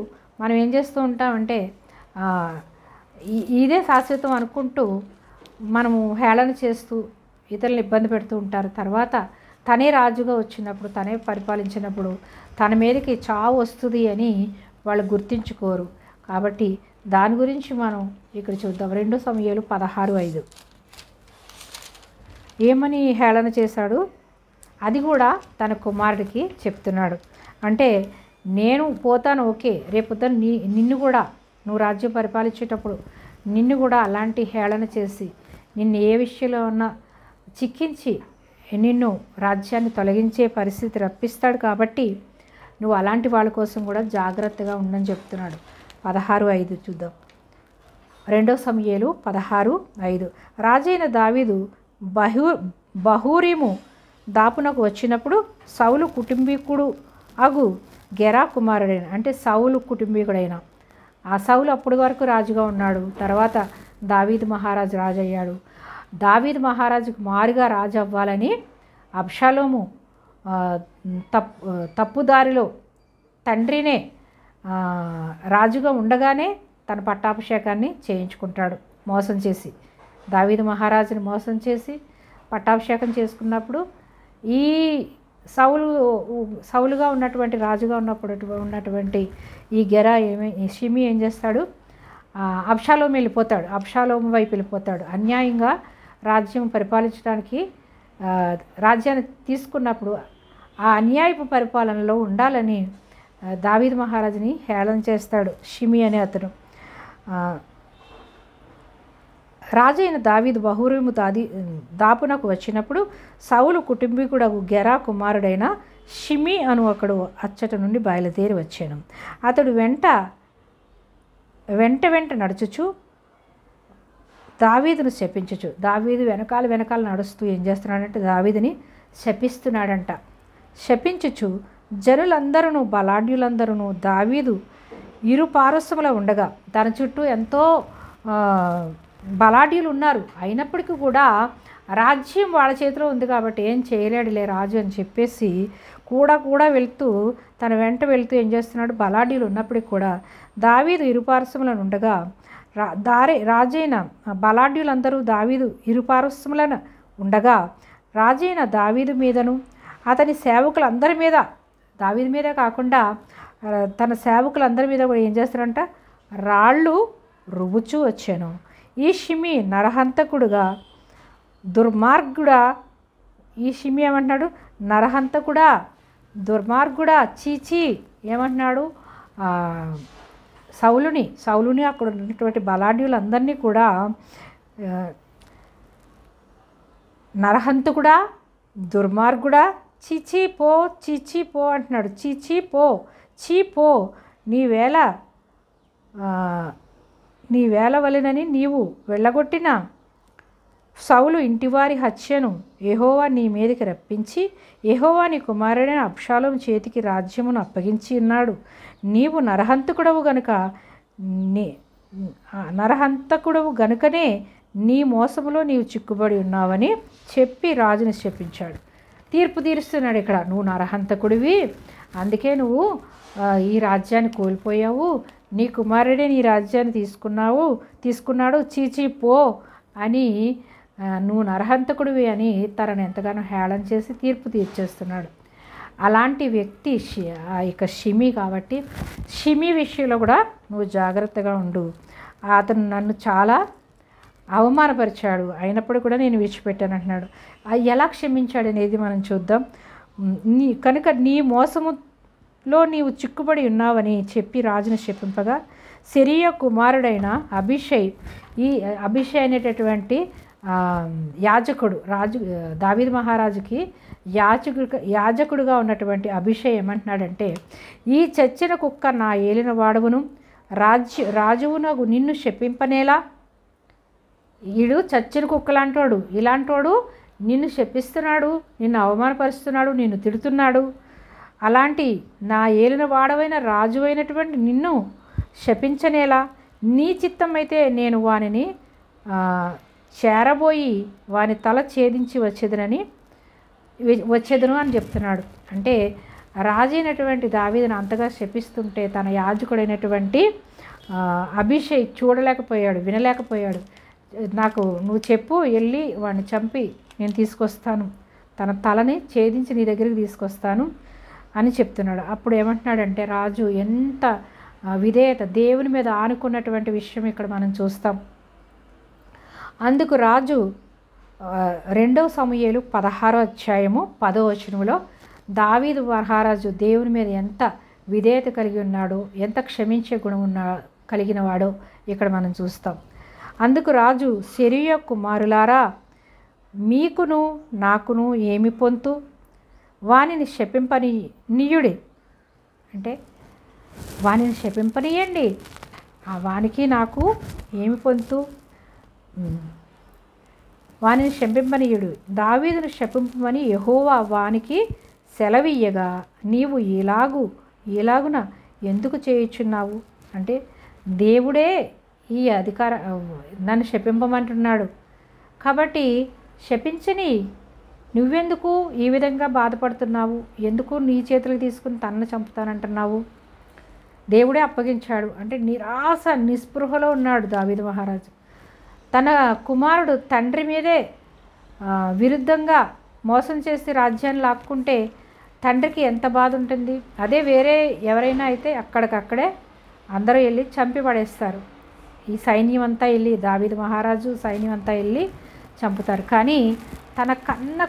మనం ఏం చేస్తూ ఉంటామంటే ఇదే శాశ్వతం అనుకుంటూ మనము హేళన చేస్తూ ఇతరులను ఇబ్బంది పెడుతూ ఉంటారు. తర్వాత తనే రాజుగా వచ్చినప్పుడు, తనే పరిపాలించినప్పుడు తన మీదకి చావు వస్తుంది అని వాళ్ళు గుర్తించుకోరు. కాబట్టి దాని గురించి మనం ఇక్కడ చూద్దాం. 2 సమూయేలు 16:5 ఏమని హేళన చేశాడు అది కూడా తన కుమారుడికి చెప్తున్నాడు. అంటే నేను పోతాను, ఓకే, రేపొద్దున నిన్ను కూడా నువ్వు రాజ్యం పరిపాలించేటప్పుడు నిన్ను కూడా అలాంటి హేళన చేసి నిన్ను ఏ విషయంలో ఉన్నా చిక్కించి నిన్ను రాజ్యాన్ని తొలగించే పరిస్థితి రప్పిస్తాడు. కాబట్టి నువ్వు అలాంటి వాళ్ళ కోసం కూడా జాగ్రత్తగా ఉండని చెప్తున్నాడు. 16:5 చూద్దాం. 2 సమూయేలు 16:5 రాజైన దావీదు బహూరీము దాపునకు వచ్చినప్పుడు సౌలు కుటుంబీకుడు అగు గెరా కుమారుడైన, అంటే సౌలు కుటుంబీకుడైన ఆ సౌలు అప్పటి వరకు రాజుగా ఉన్నాడు. తర్వాత దావీదు మహారాజు రాజు అయ్యాడు. దావీదు మహారాజుకు మారుగా రాజు అవ్వాలని అబ్షాలోము తప్పుదారిలో తండ్రినే రాజుగా ఉండగానే తన పట్టాభిషేకాన్ని చేయించుకుంటాడు మోసం చేసి. దావీదు మహారాజుని మోసం చేసి పట్టాభిషేకం చేసుకున్నప్పుడు ఈ సౌలుగా ఉన్నటువంటి రాజుగా ఉన్నటువంటి ఈ గెరా షిమి ఏం చేస్తాడు, అబ్షాలోము వెళ్ళిపోతాడు, అబ్షాలోము వైపు వెళ్ళిపోతాడు. అన్యాయంగా రాజ్యం పరిపాలించడానికి రాజ్యాన్ని తీసుకున్నప్పుడు ఆ అన్యాయపు పరిపాలనలో ఉండాలని దావీదు మహారాజుని హేళన చేస్తాడు షిమి అనే అతను. రాజైన దావీదు బహూరీము దాపునకు వచ్చినప్పుడు సౌలు కుటుంబీకుడగు గెరా కుమారుడైన షిమి అను ఒకడు అచ్చట నుండి బయలుదేరి వచ్చాను. అతడు వెంట నడుచుచు దావీదును శపించుచు, దావీదు వెనకాల నడుస్తూ ఏం చేస్తున్నాడంటే దావీదుని శపిస్తున్నాడంట. శపించుచు జనులందరూ బలాఢ్యులందరూ దావీదు ఇరు పార్శ్వముల ఉండగా, తన చుట్టూ ఎంతో బలాఢ్యులు ఉన్నారు, అయినప్పటికీ కూడా రాజ్యం వాళ్ళ చేతిలో ఉంది కాబట్టి ఏం చేయలేడులే రాజు అని చెప్పేసి కూడా వెళ్తూ తన వెంట వెళ్తూ ఏం చేస్తున్నాడు, బలాఢ్యులు ఉన్నప్పటికీ కూడా దావీదు ఇరుపార్శ్వములను ఉండగా రాజైన బలాఢ్యులందరూ దావీదు ఇరుపార్శ్వములను ఉండగా రాజైన దావీదు మీదను అతని సేవకులందరి మీద, దావీదు మీదే కాకుండా తన సేవకులందరి మీద కూడా ఏం చేస్తారంట, రాళ్ళు రువ్వుచూ వచ్చాను. ఈ షిమి నరహంతకుడుగా దుర్మార్గుడా ఈ షిమి ఏమంటున్నాడు, నరహంతకుడా, దుర్మార్గుడా, చీచీ ఏమంటున్నాడు, సౌలుని అక్కడ ఉన్నటువంటి బలాఢ్యులందరినీ కూడా నరహంతకుడా, దుర్మార్గుడా, చీచీ పో అంటున్నాడు. చీ పో నీ వేల వలెనని నీవు వెళ్ళగొట్టిన సౌలు ఇంటివారి హత్యను యెహోవా నీ మీదకి రప్పించి యెహోవా నీ కుమారుడైన అబ్షాలోము చేతికి రాజ్యమును అప్పగించి ఉన్నాడు. నీవు నరహంతకుడవు గనుకనే నీ మోసములో నీవు చిక్కుబడి ఉన్నావని చెప్పి రాజుని శపించాడు. తీర్పు తీరుస్తున్నాడు ఇక్కడ. నువ్వు నరహంతకుడివి, అందుకే నువ్వు ఈ రాజ్యాన్ని కోల్పోయావు, నీ కుమారుడే నీ రాజ్యాన్ని తీసుకున్నాడు, చీచీ పో అని నువ్వు నరహంతకుడివి అని తనను ఎంతగానో హేళన చేసి తీర్పు తీర్చేస్తున్నాడు. అలాంటి వ్యక్తి ఇక షిమి. కాబట్టి షిమి విషయంలో కూడా నువ్వు జాగ్రత్తగా ఉండు. అతను నన్ను చాలా అవమానపరిచాడు, అయినప్పుడు కూడా నేను విడిచిపెట్టాను అంటున్నాడు. ఎలా క్షమించాడు అనేది మనం చూద్దాం. కనుక నీ మోసములో నీవు చిక్కుబడి ఉన్నావని చెప్పి రాజును శపింపగా సెరూయా కుమారుడైన అబీషై అనేటటువంటి యాజకుడు, దావీదు మహారాజుకి యాజకుడుగా ఉన్నటువంటి అబీషై ఏమంటున్నాడంటే, ఈ చచ్చిన కుక్క నా ఏలిన వాడవును రాజువునగు నిన్ను శపింపనేలా. ఈడు చచ్చిన కుక్కలాంటోడు, ఇలాంటోడు నిన్ను శపిస్తున్నాడు, నిన్ను అవమానపరుస్తున్నాడు, నిన్ను తిడుతున్నాడు. అలాంటి నా ఏలిన వాడవైన రాజు అయినటువంటి నిన్ను శపించనేలా. నీ చిత్తం అయితే నేను వానిని చేరబోయి వాని తల ఛేదించి వచ్చేదను అని చెప్తున్నాడు. అంటే రాజైనటువంటి దావీదును అంతగా శపిస్తుంటే తన యాజకుడైనటువంటి అబీషై చూడలేకపోయాడు, వినలేకపోయాడు. నువ్వు చెప్పు, వెళ్ళి వాడిని చంపి నేను తీసుకొస్తాను, తన తలని ఛేదించి నీ దగ్గరికి తీసుకొస్తాను అని చెప్తున్నాడు. అప్పుడు ఏమంటున్నాడంటే రాజు ఎంత విధేయత, దేవుని మీద ఆనుకున్నటువంటి విషయం ఇక్కడ మనం చూస్తాం. అందుకు రాజు 2 సమూయేలు 16వ అధ్యాయము 10వ వచనంలో దావీదు మహారాజు దేవుని మీద ఎంత విధేయత కలిగి ఉన్నాడో, ఎంత క్షమించే గుణం కలిగిన వాడో ఇక్కడ మనం చూస్తాం. అందుకు రాజు, సెరూయా కుమారులారా, మీకును నాకును ఏమి పొంతు, వానిని శపింపనీయుడి అంటే వానిని శపింపనీయండి, వానికి నాకు ఏమి పొంతు, వానిని శపింపనీయుడు. దావీదును శపింపమని యెహోవా వానికి సెలవియ్యగా నీవు ఇలాగున ఎందుకు చేయుచున్నావు అంటే దేవుడే ఈ నన్ను శపింపమంటున్నాడు కాబట్టి శపించని, నువ్వెందుకు ఈ విధంగా బాధపడుతున్నావు, ఎందుకు నీ చేతులకు తీసుకుని తనను చంపుతానంటున్నావు. దేవుడే అప్పగించాడు అంటే నిరాశ నిస్పృహలో ఉన్నాడు దావీదు మహారాజు. తన కుమారుడు తండ్రి మీదే విరుద్ధంగా మోసం చేసి రాజ్యాన్ని లాక్కుంటే తండ్రికి ఎంత బాధ ఉంటుంది. అదే వేరే ఎవరైనా అయితే అక్కడికక్కడే అందరూ వెళ్ళి చంపి పడేస్తారు. ఈ సైన్యం అంతా వెళ్ళి, దావీదు మహారాజు సైన్యం అంతా వెళ్ళి చంపుతారు. కానీ తన కన్న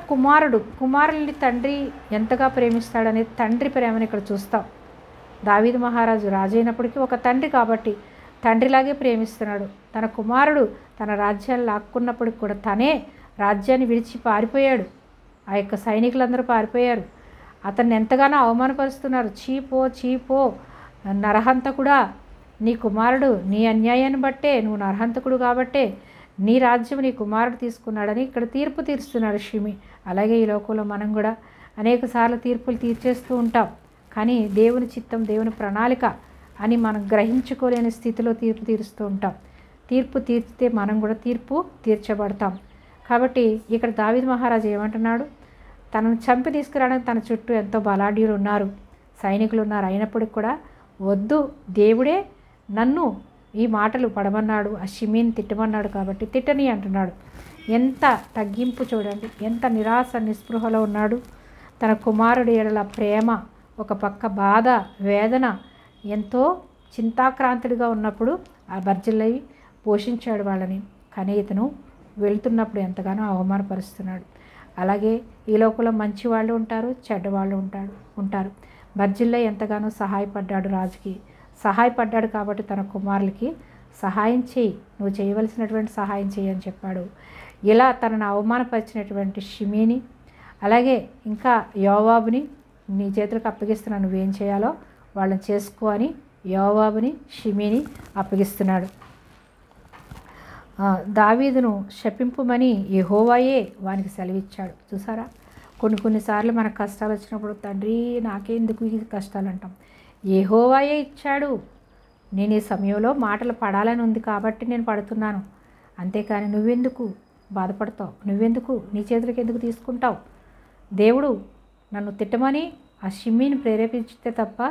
కుమారుల్ని తండ్రి ఎంతగా ప్రేమిస్తాడనేది తండ్రి ప్రేమను ఇక్కడ చూస్తాం. దావీదు మహారాజు రాజైనప్పటికీ ఒక తండ్రి కాబట్టి తండ్రిలాగే ప్రేమిస్తున్నాడు. తన కుమారుడు తన రాజ్యాన్ని లాక్కున్నప్పటికి కూడా తనే రాజ్యాన్ని విడిచి పారిపోయాడు. ఆ యొక్క సైనికులందరూ పారిపోయారు. అతన్ని ఎంతగానో అవమానపరుస్తున్నారు. చీపో నరహంతకుడా, నీ కుమారుడు నీ అన్యాయాన్ని బట్టే, నువ్వు నరహంతకుడు కాబట్టే నీ రాజ్యం నీ కుమారుడు తీసుకున్నాడని ఇక్కడ తీర్పు తీరుస్తున్నాడు షిమి. అలాగే ఈ లోకంలో మనం కూడా అనేక సార్లు తీర్పులు తీర్చేస్తూ ఉంటాం. కానీ దేవుని చిత్తం, దేవుని ప్రణాళిక అని మనం గ్రహించుకోలేని స్థితిలో తీర్పు తీరుస్తూ ఉంటాం. తీర్పు తీర్చితే మనం కూడా తీర్పు తీర్చబడతాం. కాబట్టి ఇక్కడ దావీదు మహారాజు ఏమంటున్నాడు, తనను చంపి తీసుకురావడానికి తన చుట్టూ ఎంతో బలాఢ్యులు ఉన్నారు, సైనికులు ఉన్నారు. అయినప్పటికి కూడా వద్దు, దేవుడే నన్ను ఈ మాటలు పడమన్నాడు, ఆ షిమీని తిట్టమన్నాడు కాబట్టి తిట్టని అంటున్నాడు. ఎంత తగ్గింపు చూడండి, ఎంత నిరాశ నిస్పృహలో ఉన్నాడు. తన కుమారుడి ఎడల ప్రేమ, ఒక పక్క బాధ, వేదన, ఎంతో చింతాక్రాంతుడిగా ఉన్నప్పుడు ఆ బర్జిల్లయి పోషించాడు వాళ్ళని. కానీ ఇతను వెళ్తున్నప్పుడు ఎంతగానో అవమానపరుస్తున్నాడు. అలాగే ఈ లోకంలో మంచి వాళ్ళు ఉంటారు, చెడ్డవాళ్ళు ఉంటారు. బర్జిల్లై ఎంతగానో సహాయపడ్డాడు, రాజుకి సహాయపడ్డాడు కాబట్టి తన కుమారులకి సహాయం చేయి, నువ్వు చేయవలసినటువంటి సహాయం చేయి అని చెప్పాడు. ఇలా తనను అవమానపరిచినటువంటి షిమీని, అలాగే ఇంకా యోవాబుని నీ చేతులకు అప్పగిస్తున్నాను, నువ్వేం చేయాలో వాళ్ళని చేసుకో అని యోవాబుని షిమీని అప్పగిస్తున్నాడు. దావీదును శపింపుమని యెహోవాయే వానికి సెలవిచ్చాడు. చూసారా, కొన్నిసార్లు మనకు కష్టాలు వచ్చినప్పుడు తండ్రి నాకెందుకు ఈ కష్టాలు అంటాం. యెహోవాయే ఇచ్చాడు, నేను ఈ సమయంలో మాటలు పడాలని ఉంది కాబట్టి నేను పడుతున్నాను, అంతేకాని నువ్వెందుకు బాధపడతావు, నువ్వెందుకు నీ చేతులకు ఎందుకు తీసుకుంటావు. దేవుడు నన్ను తిట్టమని ఆ షిమ్మీని ప్రేరేపించితే తప్ప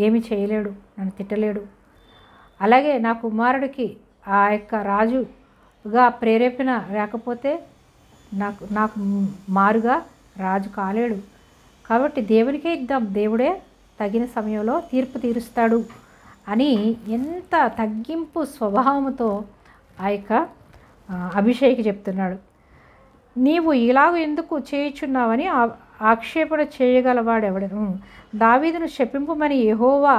ఏమి చేయలేడు, నన్ను తిట్టలేడు. అలాగే నా కుమారుడికి ఆ యొక్క రాజుగా ప్రేరేపణ లేకపోతే నాకు మారుగా రాజు కాలేడు. కాబట్టి దేవునికే ఇద్దాం, దేవుడే తగిన సమయంలో తీర్పు తీరుస్తాడు అని ఎంత తగ్గింపు స్వభావంతో ఆ యొక్క అభిషేక్ చెప్తున్నాడు. నీవు ఇలాగ ఎందుకు చేయుచున్నావని ఆక్షేపణ చేయగలవాడెవడను. దావీదును శపింపుమని యెహోవా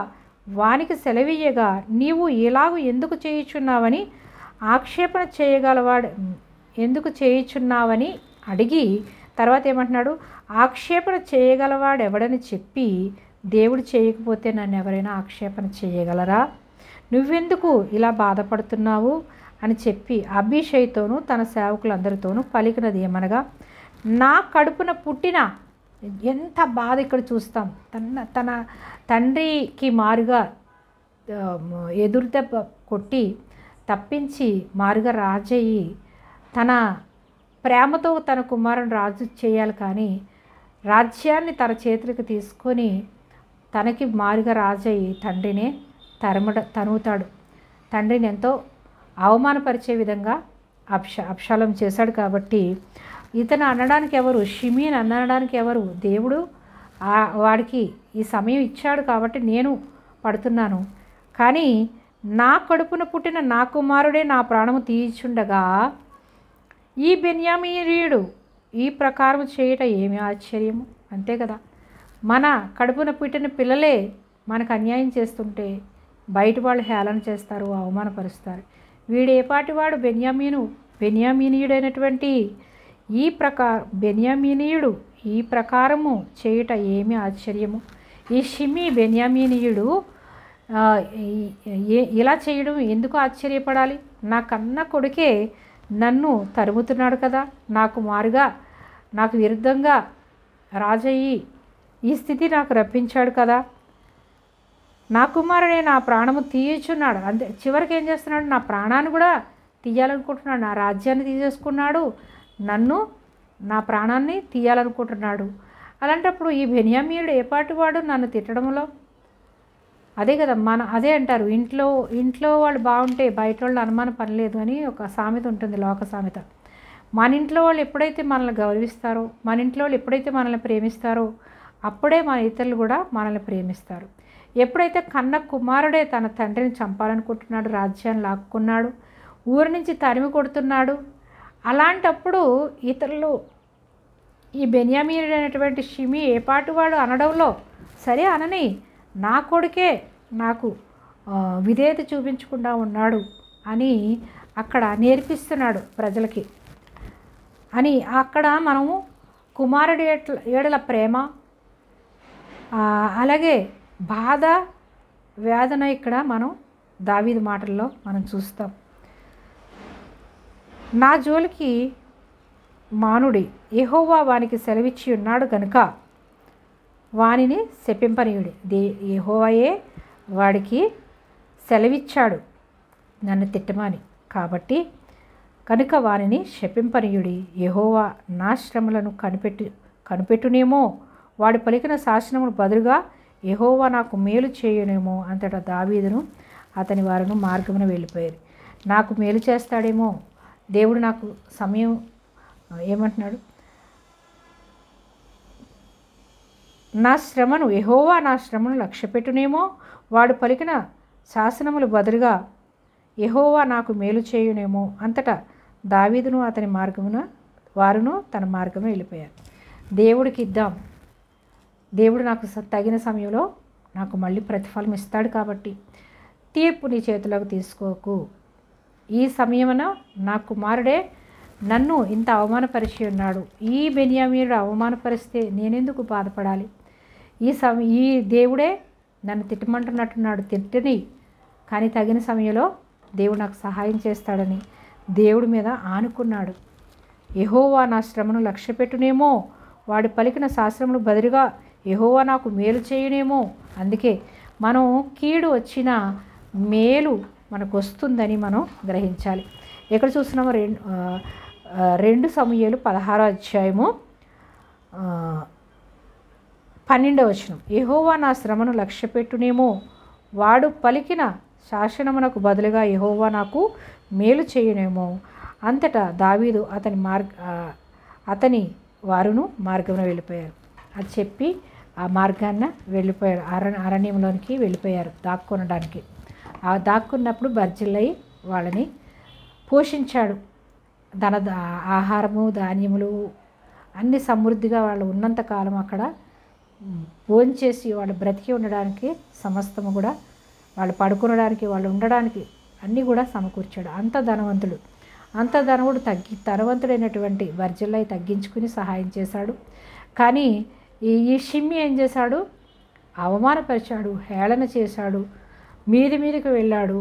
వానికి సెలవీయగా నీవు ఇలాగ ఎందుకు చేయుచున్నావని ఆక్షేపణ చేయగలవాడు ఎందుకు చేయుచున్నావని అడిగి తర్వాత ఏమంటున్నాడు, ఆక్షేపణ చేయగలవాడెవడని చెప్పి దేవుడు చేయకపోతే నన్ను ఎవరైనా ఆక్షేపణ చేయగలరా, నువ్వెందుకు ఇలా బాధపడుతున్నావు అని చెప్పి అభిషేక్తోనూ తన సేవకులందరితోనూ పలికినది ఏమనగా, నా కడుపున పుట్టిన, ఎంత బాధ ఇక్కడ చూస్తాం, తన తండ్రికి మారుగా ఎదురుదెబ్బ కొట్టి తప్పించి మారుగా రాజయ్యి తన ప్రేమతో తన కుమారుని రాజు చేయాలి, కానీ రాజ్యాన్ని తన చేతులకు తీసుకొని తనకి మారుగా రాజయ్యి తండ్రినే తనువుతాడు. తండ్రిని ఎంతో అవమానపరిచే విధంగా అబ్షాలం చేశాడు. కాబట్టి ఇతను అనడానికి ఎవరు, షిమీని అనడానికి ఎవరు, దేవుడు వాడికి ఈ సమయం ఇచ్చాడు కాబట్టి నేను పడుతున్నాను, కానీ నా కడుపున పుట్టిన నా కుమారుడే నా ప్రాణము తీయిచుండగా ఈ బెన్యామీనీయుడు ఈ ప్రకారం చేయట ఏమి ఆశ్చర్యము. అంతే కదా, మన కడుపున పుట్టిన పిల్లలే మనకు అన్యాయం చేస్తుంటే బయట వాళ్ళు హేళన చేస్తారు, అవమానపరుస్తారు. వీడు ఏపాటివాడు, బెన్యామీనీయుడైనటువంటి బెన్యామీనీయుడు ఈ ప్రకారము చేయుట ఏమి ఆశ్చర్యము. ఈ షిమీ బెన్యామీనీయుడు ఇలా చేయడం ఎందుకు ఆశ్చర్యపడాలి, నా కన్న కొడుకే నన్ను తరుముతున్నాడు కదా, నాకు మారుగా నాకు విరుద్ధంగా రాజయ్యి ఈ స్థితి నాకు రప్పించాడు కదా, నా కుమారుడే నా ప్రాణము తీయుచున్నాడు. అంతే, చివరికి ఏం చేస్తున్నాడు, నా ప్రాణాన్ని కూడా తీయాలనుకుంటున్నాడు, నా రాజ్యాన్ని తీసేసుకున్నాడు, నన్ను నా ప్రాణాన్ని తీయాలనుకుంటున్నాడు. అలాంటప్పుడు ఈ బెన్యామీనుడు ఏపాటివాడు నన్ను తిట్టడంలో. అదే కదా అదే అంటారు, ఇంట్లో వాళ్ళు బాగుంటే బయట వాళ్ళు అనుమానం పని లేదు అని ఒక సామెత ఉంటుంది, లోక సామెత. మన ఇంట్లో వాళ్ళు ఎప్పుడైతే మనల్ని గౌరవిస్తారో, మన ఇంట్లో వాళ్ళు ఎప్పుడైతే మనల్ని ప్రేమిస్తారో అప్పుడే మన ఇతరులు కూడా మనల్ని ప్రేమిస్తారు. ఎప్పుడైతే కన్న కుమారుడే తన తండ్రిని చంపాలనుకుంటున్నాడు, రాజ్యాన్ని లాక్కున్నాడు, ఊరి నుంచి తరిమి కొడుతున్నాడు, అలాంటప్పుడు ఇతరులు ఈ బెన్యామీనుడు అనేటువంటి షిమీ ఏపాటివాడు అనడంలో సరే అనని, నా కొడుకే నాకు విధేయత చూపించకుండా ఉన్నాడు అని అక్కడ నేర్పిస్తున్నాడు ప్రజలకి అని. అక్కడ మనము కుమారుడి ఏడల ప్రేమ, అలాగే బాధ, వేదన ఇక్కడ మనం దావీదు మాటల్లో మనం చూస్తాం. నా జోలికి మానుడి, యెహోవా వానికి సెలవిచ్చి ఉన్నాడు గనుక వానిని శపింపనీయుడి. యెహోవాయే వాడికి సెలవిచ్చాడు నన్ను తిట్టమని, కాబట్టి కనుక వానిని శపింపనీయుడి. యెహోవా నా శ్రమలను కనిపెట్టునేమో, వాడు పలికిన శాసనమును బదులుగా యెహోవా నాకు మేలు చేయునేమో. అంతటా దావీదును అతని వారును మార్గమున వెళ్ళిపోయారు. నాకు మేలు చేస్తాడేమో దేవుడు, నాకు సమయం ఏమంటున్నాడు, యెహోవా నా శ్రమను లక్ష్యపెట్టునేమో, వాడు పలికిన శాసనములు బదులుగా యెహోవా నాకు మేలు చేయునేమో. అంతటా దావీదును అతని మార్గమున వారును తన మార్గమే వెళ్ళిపోయారు. దేవుడికి ఇద్దాం, దేవుడు నాకు తగిన సమయంలో నాకు మళ్ళీ ప్రతిఫలం ఇస్తాడు కాబట్టి తీర్పు నీ చేతిలోకి తీసుకోకు. ఈ సమయమున నా కుమారుడే నన్ను ఇంత అవమానపరిచి ఉన్నాడు. ఈ బెన్యామీనుడు అవమానపరిస్తే నేనెందుకు బాధపడాలి? ఈ దేవుడే నన్ను తిట్టమంటున్నట్టున్నాడు, తిట్టని, కానీ తగిన సమయంలో దేవుడు నాకు సహాయం చేస్తాడని దేవుడి మీద ఆనుకున్నాడు. యెహోవా నా శ్రమను లక్ష్యపెట్టునేమో, వాడు పలికిన శాస్త్రమును బదులుగా యెహోవా నాకు మేలు చేయునేమో. అందుకే మనం కీడు వచ్చిన మేలు మనకు వస్తుందని మనం గ్రహించాలి. ఎక్కడ చూస్తున్నామో 2 సమూయేలు 16వ అధ్యాయము 12వ వచనం. యెహోవా నా శ్రమను లక్ష్యపెట్టునేమో, వాడు పలికిన శాసనమునకు బదులుగా యెహోవా నాకు మేలు చేయునేమో. అంతటా దావీదు అతని వారును మార్గంలో వెళ్ళిపోయారు. అది చెప్పి ఆ మార్గాన్న వెళ్ళిపోయారు, అరణ్యంలోనికి వెళ్ళిపోయారు దాక్కొనడానికి. ఆ దాక్కున్నప్పుడు బర్జిల్లై వాళ్ళని పోషించాడు. ఆహారము ధాన్యములు అన్ని సమృద్ధిగా వాళ్ళు ఉన్నంతకాలం అక్కడ భోంచేసి వాళ్ళు బ్రతికి ఉండడానికి సమస్తము కూడా, వాళ్ళు పడుకునడానికి, వాళ్ళు ఉండడానికి అన్నీ కూడా సమకూర్చాడు. అంత ధనవంతుడు, అంత ధనవంతుడైనటువంటి బర్జిల్లై తగ్గించుకుని సహాయం చేశాడు. కానీ ఈ షిమ్మి ఏం చేశాడు? అవమానపరిచాడు, హేళన చేశాడు, మీదికి వెళ్ళాడు.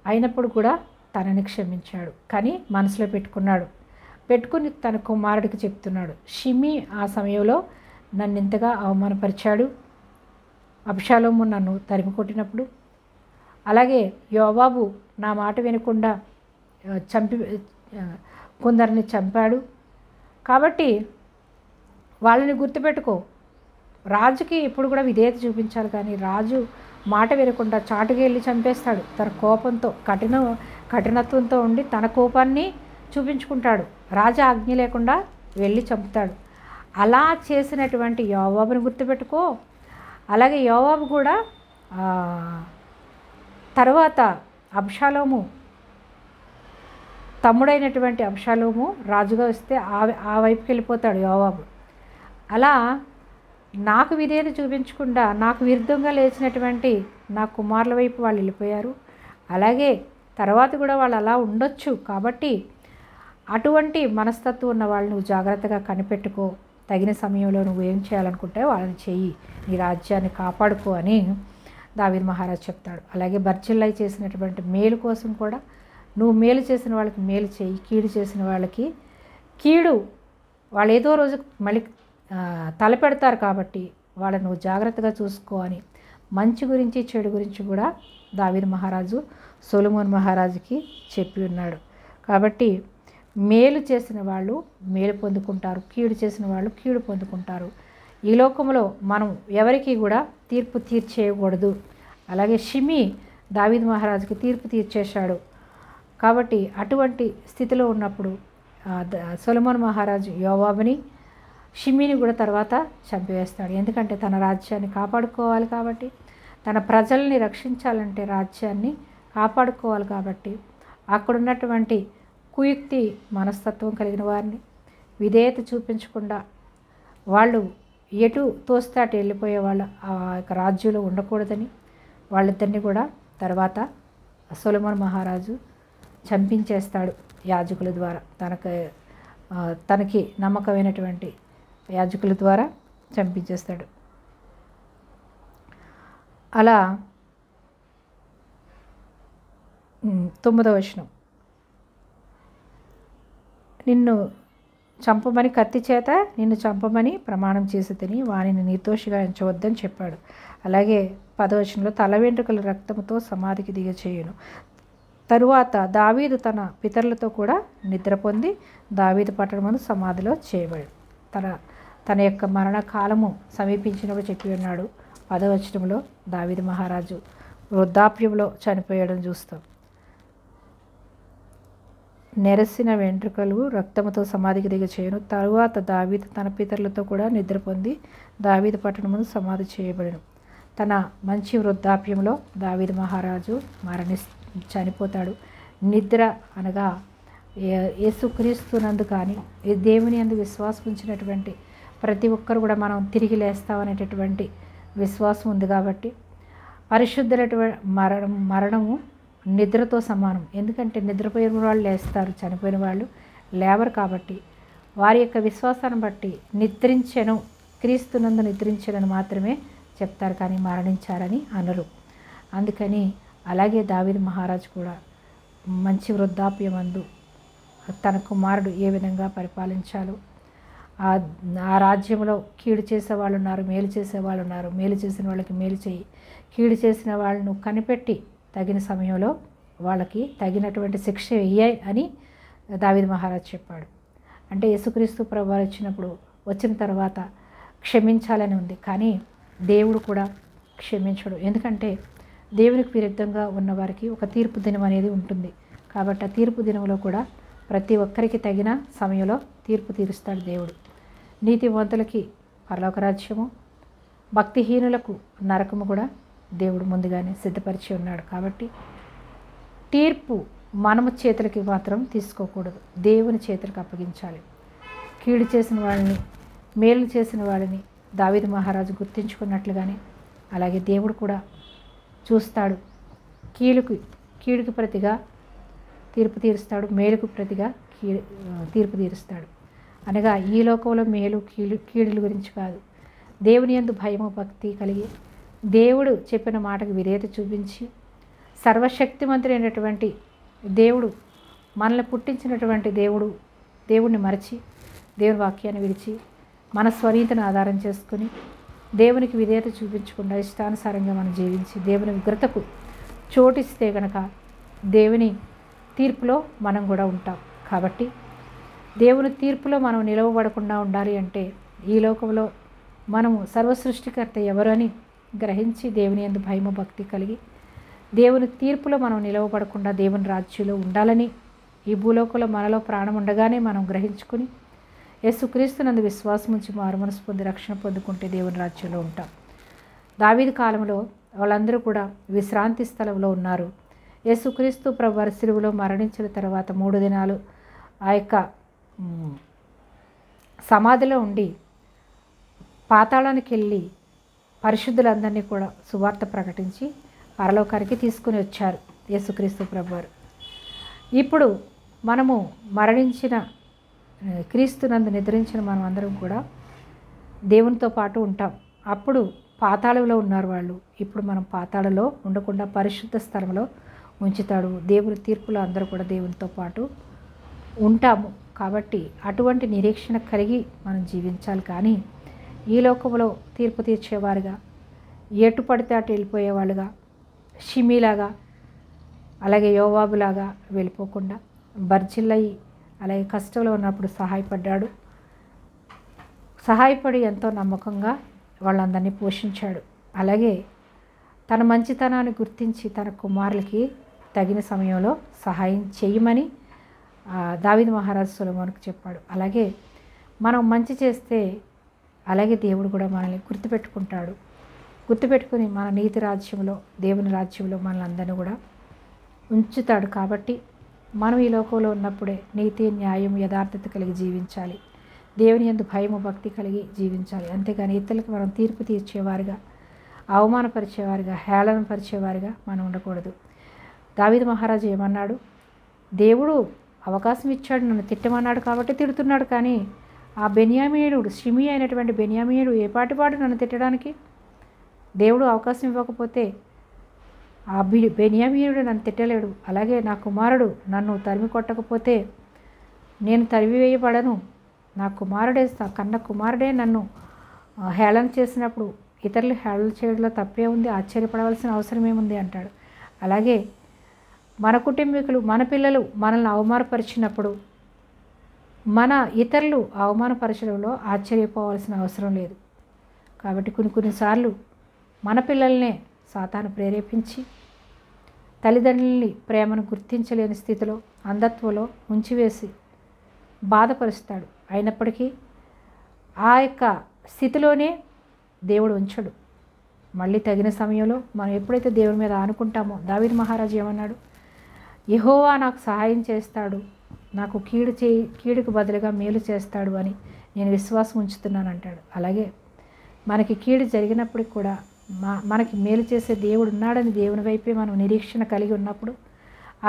అయినప్పుడు కూడా తనని క్షమించాడు. కానీ మనసులో పెట్టుకుని తన కుమారుడికి చెప్తున్నాడు, షిమ్మి ఆ సమయంలో నన్ను ఇంతగా అవమానపరిచాడు, అబ్షాలోము నన్ను తరిమి కొట్టినప్పుడు, అలాగే యోవాబు నా మాట వినకుండా కొందరిని చంపాడు. కాబట్టి వాళ్ళని గుర్తుపెట్టుకో. రాజుకి ఎప్పుడు కూడా విధేయత చూపించాలి, కానీ రాజు మాట వినకుండా చాటుగా వెళ్ళి చంపేస్తాడు. తన కోపంతో కఠినత్వంతో ఉండి తన కోపాన్ని చూపించుకుంటాడు. రాజా ఆజ్ఞ లేకుండా వెళ్ళి చంపుతాడు. అలా చేసినటువంటి యోవాబుని గుర్తుపెట్టుకో. అలాగే యోవాబు కూడా తర్వాత అబ్షాలోము తమ్ముడైనటువంటి అబ్షాలోము రాజుగా వస్తే ఆ వైపుకి వెళ్ళిపోతాడు యోవాబు. అలా నాకు విధేయత చూపించకుండా నాకు విరుద్ధంగా లేచినటువంటి నా కుమారుల వైపు వాళ్ళు వెళ్ళిపోయారు. అలాగే తర్వాత కూడా వాళ్ళు అలా ఉండొచ్చు. కాబట్టి అటువంటి మనస్తత్వం ఉన్న వాళ్ళు నువ్వు జాగ్రత్తగా కనిపెట్టుకో. తగిన సమయంలో నువ్వు ఏం చేయాలనుకుంటే వాళ్ళని చెయ్యి, నీ రాజ్యాన్ని కాపాడుకో అని దావీదు మహారాజు చెప్తాడు. అలాగే బర్జిల్లై చేసినటువంటి మేలు కోసం కూడా నువ్వు మేలు చేసిన వాళ్ళకి మేలు చేయి, కీడు చేసిన వాళ్ళకి కీడు వాళ్ళు ఏదో రోజు మళ్ళీ తలపెడతారు. కాబట్టి వాళ్ళని నువ్వు జాగ్రత్తగా చూసుకో అని మంచి గురించి చెడు గురించి కూడా దావీదు మహారాజు సొలొమోను మహారాజుకి చెప్పి ఉన్నాడు. కాబట్టి మేలు చేసిన వాళ్ళు మేలు పొందుకుంటారు, కీడు చేసిన వాళ్ళు కీడు పొందుకుంటారు. ఈ లోకంలో మనం ఎవరికి కూడా తీర్పు తీర్చేయకూడదు. అలాగే షిమి దావీదు మహారాజుకి తీర్పు తీర్చేశాడు. కాబట్టి అటువంటి స్థితిలో ఉన్నప్పుడు సొలొమోను మహారాజు యోవాబుని షిమ్మిని కూడా తర్వాత చంపివేస్తాడు. ఎందుకంటే తన రాజ్యాన్ని కాపాడుకోవాలి కాబట్టి, తన ప్రజల్ని రక్షించాలంటే రాజ్యాన్ని కాపాడుకోవాలి కాబట్టి అక్కడున్నటువంటి కుయుక్తి మనస్తత్వం కలిగిన వారిని విధేయత చూపించకుండా వాళ్ళు ఎటు తోస్తే అటు వెళ్ళిపోయే వాళ్ళ ఆ యొక్క రాజ్యంలో ఉండకూడదని వాళ్ళిద్దరిని కూడా తర్వాత సొలొమోను మహారాజు చంపించేస్తాడు యాజకుల ద్వారా. తనకి నమ్మకమైనటువంటి యాజకుల ద్వారా చంపించేస్తాడు. అలా 9వ వచనం, నిన్ను చంపమని కత్తి చేత నిన్ను చంపమని ప్రమాణం చేసి తిని వానిని నిర్దోషిగా ఎంచవద్దని చెప్పాడు. అలాగే 10వ వచనంలో తల వెంట్రుకల రక్తముతో సమాధికి దిగచేయును. తరువాత దావీదు తన పితరులతో కూడా నిద్ర పొంది దావీదు పట్టణమును సమాధిలో చేయబడి తన యొక్క మరణకాలము సమీపించినప్పుడు చెప్పి ఉన్నాడు. 10వ వచనంలో దావీదు మహారాజు వృద్ధాప్యంలో చనిపోయడం చూస్తాం. నెరసిన వెంట్రుకలు రక్తముతో సమాధికి దిగచేయను. తరువాత దావీదు తన పితరులతో కూడా నిద్ర పొంది దావీదు పట్టణమును సమాధి చేయబడెను. తన మంచి వృద్ధాప్యంలో దావీదు మహారాజు చనిపోతాడు. నిద్ర అనగా యేసుక్రీస్తునందు కానీ ఈ దేవుని యందు విశ్వాసం ఉంచినటువంటి ప్రతి ఒక్కరు కూడా మనం తిరిగి లేస్తామనేటటువంటి విశ్వాసం ఉంది కాబట్టి పరిశుద్ధులటువంటి మరణము నిద్రతో సమానం. ఎందుకంటే నిద్రపోయిన వాళ్ళు లేస్తారు, చనిపోయిన వాళ్ళు లేవరు. కాబట్టి వారి యొక్క విశ్వాసాన్ని బట్టి నిద్రించెను, క్రీస్తునందు నిద్రించెనని మాత్రమే చెప్తారు, కానీ మరణించారని అనరు. అందుకని అలాగే దావీదు మహారాజు కూడా మంచి వృద్ధాప్యమందు తన కుమారుడు ఏ విధంగా పరిపాలించాలో, ఆ రాజ్యంలో కీడు చేసేవాళ్ళు ఉన్నారు, మేలు చేసేవాళ్ళు ఉన్నారు. మేలు చేసిన వాళ్ళకి మేలు చేయి, కీడు చేసిన వాళ్ళను కనిపెట్టి తగిన సమయంలో వాళ్ళకి తగినటువంటి శిక్ష వెయ్యాయి అని దావీదు మహారాజు చెప్పాడు. అంటే యేసుక్రీస్తు ప్రభువారు వచ్చిన తర్వాత క్షమించాలని ఉంది, కానీ దేవుడు కూడా క్షమించడు. ఎందుకంటే దేవునికి విరుద్ధంగా ఉన్నవారికి ఒక తీర్పు దినం అనేది ఉంటుంది. కాబట్టి ఆ తీర్పు దినంలో కూడా ప్రతి ఒక్కరికి తగిన సమయంలో తీర్పు తీరుస్తాడు దేవుడు. నీతివంతులకి పరలోక రాజ్యము, భక్తిహీనులకు నరకము కూడా దేవుడు ముందుగానే సిద్ధపరిచి ఉన్నాడు. కాబట్టి తీర్పు మనము చేతులకి మాత్రం తీసుకోకూడదు, దేవుని చేతులకు అప్పగించాలి. కీడు చేసిన వాళ్ళని, మేలు చేసిన వాళ్ళని దావీదు మహారాజు గుర్తించుకున్నట్లుగానే అలాగే దేవుడు కూడా చూస్తాడు. కీడుకి ప్రతిగా తీర్పు తీరుస్తాడు, మేలుకు ప్రతిగా తీర్పు తీరుస్తాడు. అనగా ఈ లోకంలో మేలు కీడుల గురించి కాదు, దేవుని యందు భయము భక్తి కలిగి దేవుడు చెప్పిన మాటకు విధేయత చూపించి సర్వశక్తిమంతుడైనటువంటి దేవుడు మనల్ని పుట్టించినటువంటి దేవుడిని మరచి దేవుని వాక్యాన్ని విడిచి మన స్వనీతిని ఆధారం చేసుకుని దేవునికి విధేయత చూపించకుండా ఇష్టానుసారంగా మనం జీవించి దేవుని ఉగ్రతకు చోటిస్తే గనక దేవుని తీర్పులో మనం కూడా ఉంటాం. కాబట్టి దేవుని తీర్పులో మనం నిలవబడకుండా ఉండాలి అంటే ఈ లోకంలో మనము సర్వసృష్టికర్త ఎవరు అని గ్రహించి దేవుని యందు భయము భక్తి కలిగి దేవుని తీర్పులో మనం నిలవబడకుండా దేవుని రాజ్యంలో ఉండాలని ఈ భూలోకంలో మనలో ప్రాణం ఉండగానే మనం గ్రహించుకుని యేసుక్రీస్తునందు విశ్వాసం ఉంచి మారుమనసు పొంది రక్షణ పొందుకుంటే దేవుని రాజ్యంలో ఉంటాం. దావీదు కాలంలో వాళ్ళందరూ కూడా విశ్రాంతి స్థలంలో ఉన్నారు. యేసుక్రీస్తు ప్రభువారు శిలువలో మరణించిన తర్వాత 3 దినాలు ఆ యొక్క సమాధిలో ఉండి పాతాళానికి వెళ్ళి పరిశుద్ధులందరినీ కూడా సువార్త ప్రకటించి పరలోకానికి తీసుకుని వచ్చారు యేసుక్రీస్తు ప్రభువారు. ఇప్పుడు మనము మరణించిన క్రీస్తునందు నిద్రించిన మనం అందరం కూడా దేవునితో పాటు ఉంటాం. అప్పుడు పాతాళంలో ఉన్నారు వాళ్ళు, ఇప్పుడు మనం పాతాళంలో ఉండకుండా పరిశుద్ధ స్థలంలో ఉంచుతాడు. దేవుని తీర్పులో అందరూ కూడా దేవునితో పాటు ఉంటాము. కాబట్టి అటువంటి నిరీక్షణ కలిగి మనం జీవించాలి. కానీ ఈ లోకంలో తీర్పు తీర్చేవారుగా, ఎటు పడితే అటు వెళ్ళిపోయేవాళ్ళుగా, షిమీలాగా అలాగే యోవాబులాగా వెళ్ళిపోకుండా బర్జిల్లయి అలాగే కష్టంలో ఉన్నప్పుడు సహాయపడి ఎంతో నమ్మకంగా వాళ్ళందరినీ పోషించాడు. అలాగే తన మంచితనాన్ని గుర్తించి తన కుమారులకి తగిన సమయంలో సహాయం చేయమని దావీదు మహారాజు సొలొమోనుకు చెప్పాడు. అలాగే మనం మంచి చేస్తే అలాగే దేవుడు కూడా మనల్ని గుర్తుపెట్టుకుని మన నీతి రాజ్యంలో దేవుని రాజ్యంలో మనల్ని అందరినీ కూడా ఉంచుతాడు. కాబట్టి మనం ఈ లోకంలో ఉన్నప్పుడే నీతి న్యాయం యథార్థత కలిగి జీవించాలి, దేవుని యందు భయము భక్తి కలిగి జీవించాలి. అంతేగాని ఇతరులకు మనం తీర్పు తీర్చేవారుగా, అవమానపరిచేవారుగా, హేళన పరిచేవారుగా మనం ఉండకూడదు. దావీదు మహారాజు ఏమన్నాడు? దేవుడు అవకాశం ఇచ్చాడు, నన్ను తిట్టమన్నాడు కాబట్టి తిడుతున్నాడు. కానీ ఆ బెన్యామీనుడు, షిమీ అయినటువంటి బెన్యామీనుడు ఏ పాటివాడు నన్ను తిట్టడానికి? దేవుడు అవకాశం ఇవ్వకపోతే ఆ బెన్యామీనుడు నన్ను తిట్టలేడు. అలాగే నా కుమారుడు నన్ను తరిమి కొట్టకపోతే నేను తరిమివేయబడను. నా కుమారుడే, కన్న కుమారుడే నన్ను హేళన చేసినప్పుడు ఇతరులు హేళన చేయడంలో తప్పే ఉంది, ఆశ్చర్యపడవలసిన అవసరం ఏముంది అంటాడు. అలాగే మన కుటుంబీకులు, మన పిల్లలు మనల్ని అవమానపరిచినప్పుడు మన ఇతరులు అవమానపరచడంలో ఆశ్చర్యపోవాల్సిన అవసరం లేదు. కాబట్టి కొన్నిసార్లు మన పిల్లల్నే సాతాను ప్రేరేపించి తల్లిదండ్రులని ప్రేమను గుర్తించలేని స్థితిలో, అంధత్వంలో ఉంచివేసి బాధపరుస్తాడు. అయినప్పటికీ ఆ యొక్క స్థితిలోనే దేవుడు ఉంచడు. మళ్ళీ తగిన సమయంలో మనం ఎప్పుడైతే దేవుని మీద ఆనుకుంటామో, దావీదు మహారాజు ఏమన్నాడు? యెహోవా నాకు సహాయం చేస్తాడు, నాకు కీడుకు బదులుగా మేలు చేస్తాడు అని నేను విశ్వాసం ఉంచుతున్నాను అంటాడు. అలాగే మనకి కీడు జరిగినప్పటికి కూడా మనకి మేలు చేసే దేవుడు ఉన్నాడని దేవుని వైపే మనం నిరీక్షణ కలిగి ఉన్నప్పుడు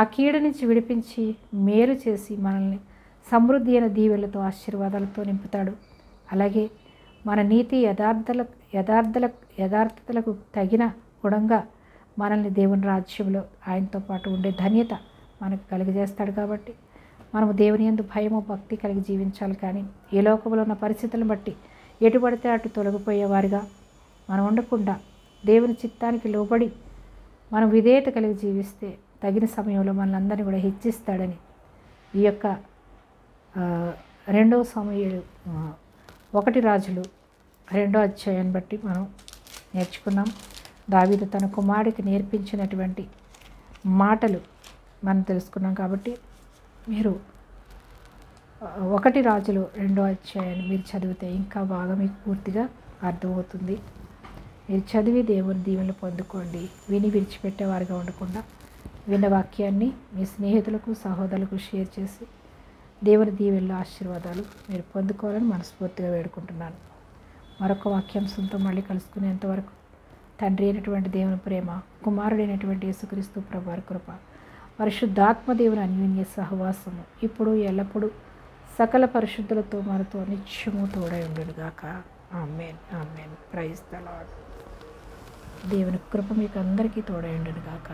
ఆ కీడు నుంచి విడిపించి మేలు చేసి మనల్ని సమృద్ధి అయిన దీవెలతో ఆశీర్వాదాలతో నింపుతాడు. అలాగే మన నీతి యథార్థతలకు తగిన గుణంగా మనల్ని దేవుని రాజ్యంలో ఆయనతో పాటు ఉండే ధన్యత మనకు కలిగజేస్తాడు. కాబట్టి మనము దేవుని యందు భయము భక్తి కలిగి జీవించాలి. కానీ ఈ లోకంలో ఉన్న పరిస్థితులను బట్టి ఎటు పడితే అటు తొలగిపోయేవారిగా మనం ఉండకుండా దేవుని చిత్తానికి లోబడి మనం విధేయత కలిగి జీవిస్తే తగిన సమయంలో మనల్ని కూడా హెచ్చిస్తాడని ఈ యొక్క 2 సమూయేలు 1 రాజులు 2వ అధ్యాయాన్ని బట్టి మనం నేర్చుకున్నాం. దావీదు తన కుమారుడికి నేర్పించినటువంటి మాటలు మనం తెలుసుకున్నాం. కాబట్టి మీరు 1 రాజులు 2వ అధ్యాయాన్ని మీరు చదివితే ఇంకా బాగా మీకు పూర్తిగా అర్థమవుతుంది. మీరు చదివి దేవుని దీవెనలు పొందుకోండి. విని విడిచిపెట్టేవారుగా ఉండకుండా విన్న వాక్యాన్ని మీ స్నేహితులకు సహోదరులకు షేర్ చేసి దేవుని దీవెనల ఆశీర్వాదాలు మీరు పొందుకోవాలని మనస్ఫూర్తిగా వేడుకుంటున్నాను. మరొక వాక్యాంశంతో మళ్ళీ కలుసుకునేంతవరకు తండ్రి అయినటువంటి దేవుని ప్రేమ, కుమారుడైనటువంటి యేసుక్రీస్తు ప్రభువారి కృప, పరిశుద్ధాత్మ దేవుని అన్యోన్య సహవాసము ఇప్పుడు ఎల్లప్పుడూ సకల పరిశుద్ధులతో మనతో నిత్యము తోడై ఉండునుగాక. ఆమేన్. ఆమేన్. Praise the lord. దేవుని కృప మీకు అందరికీ తోడై ఉండునుగాక.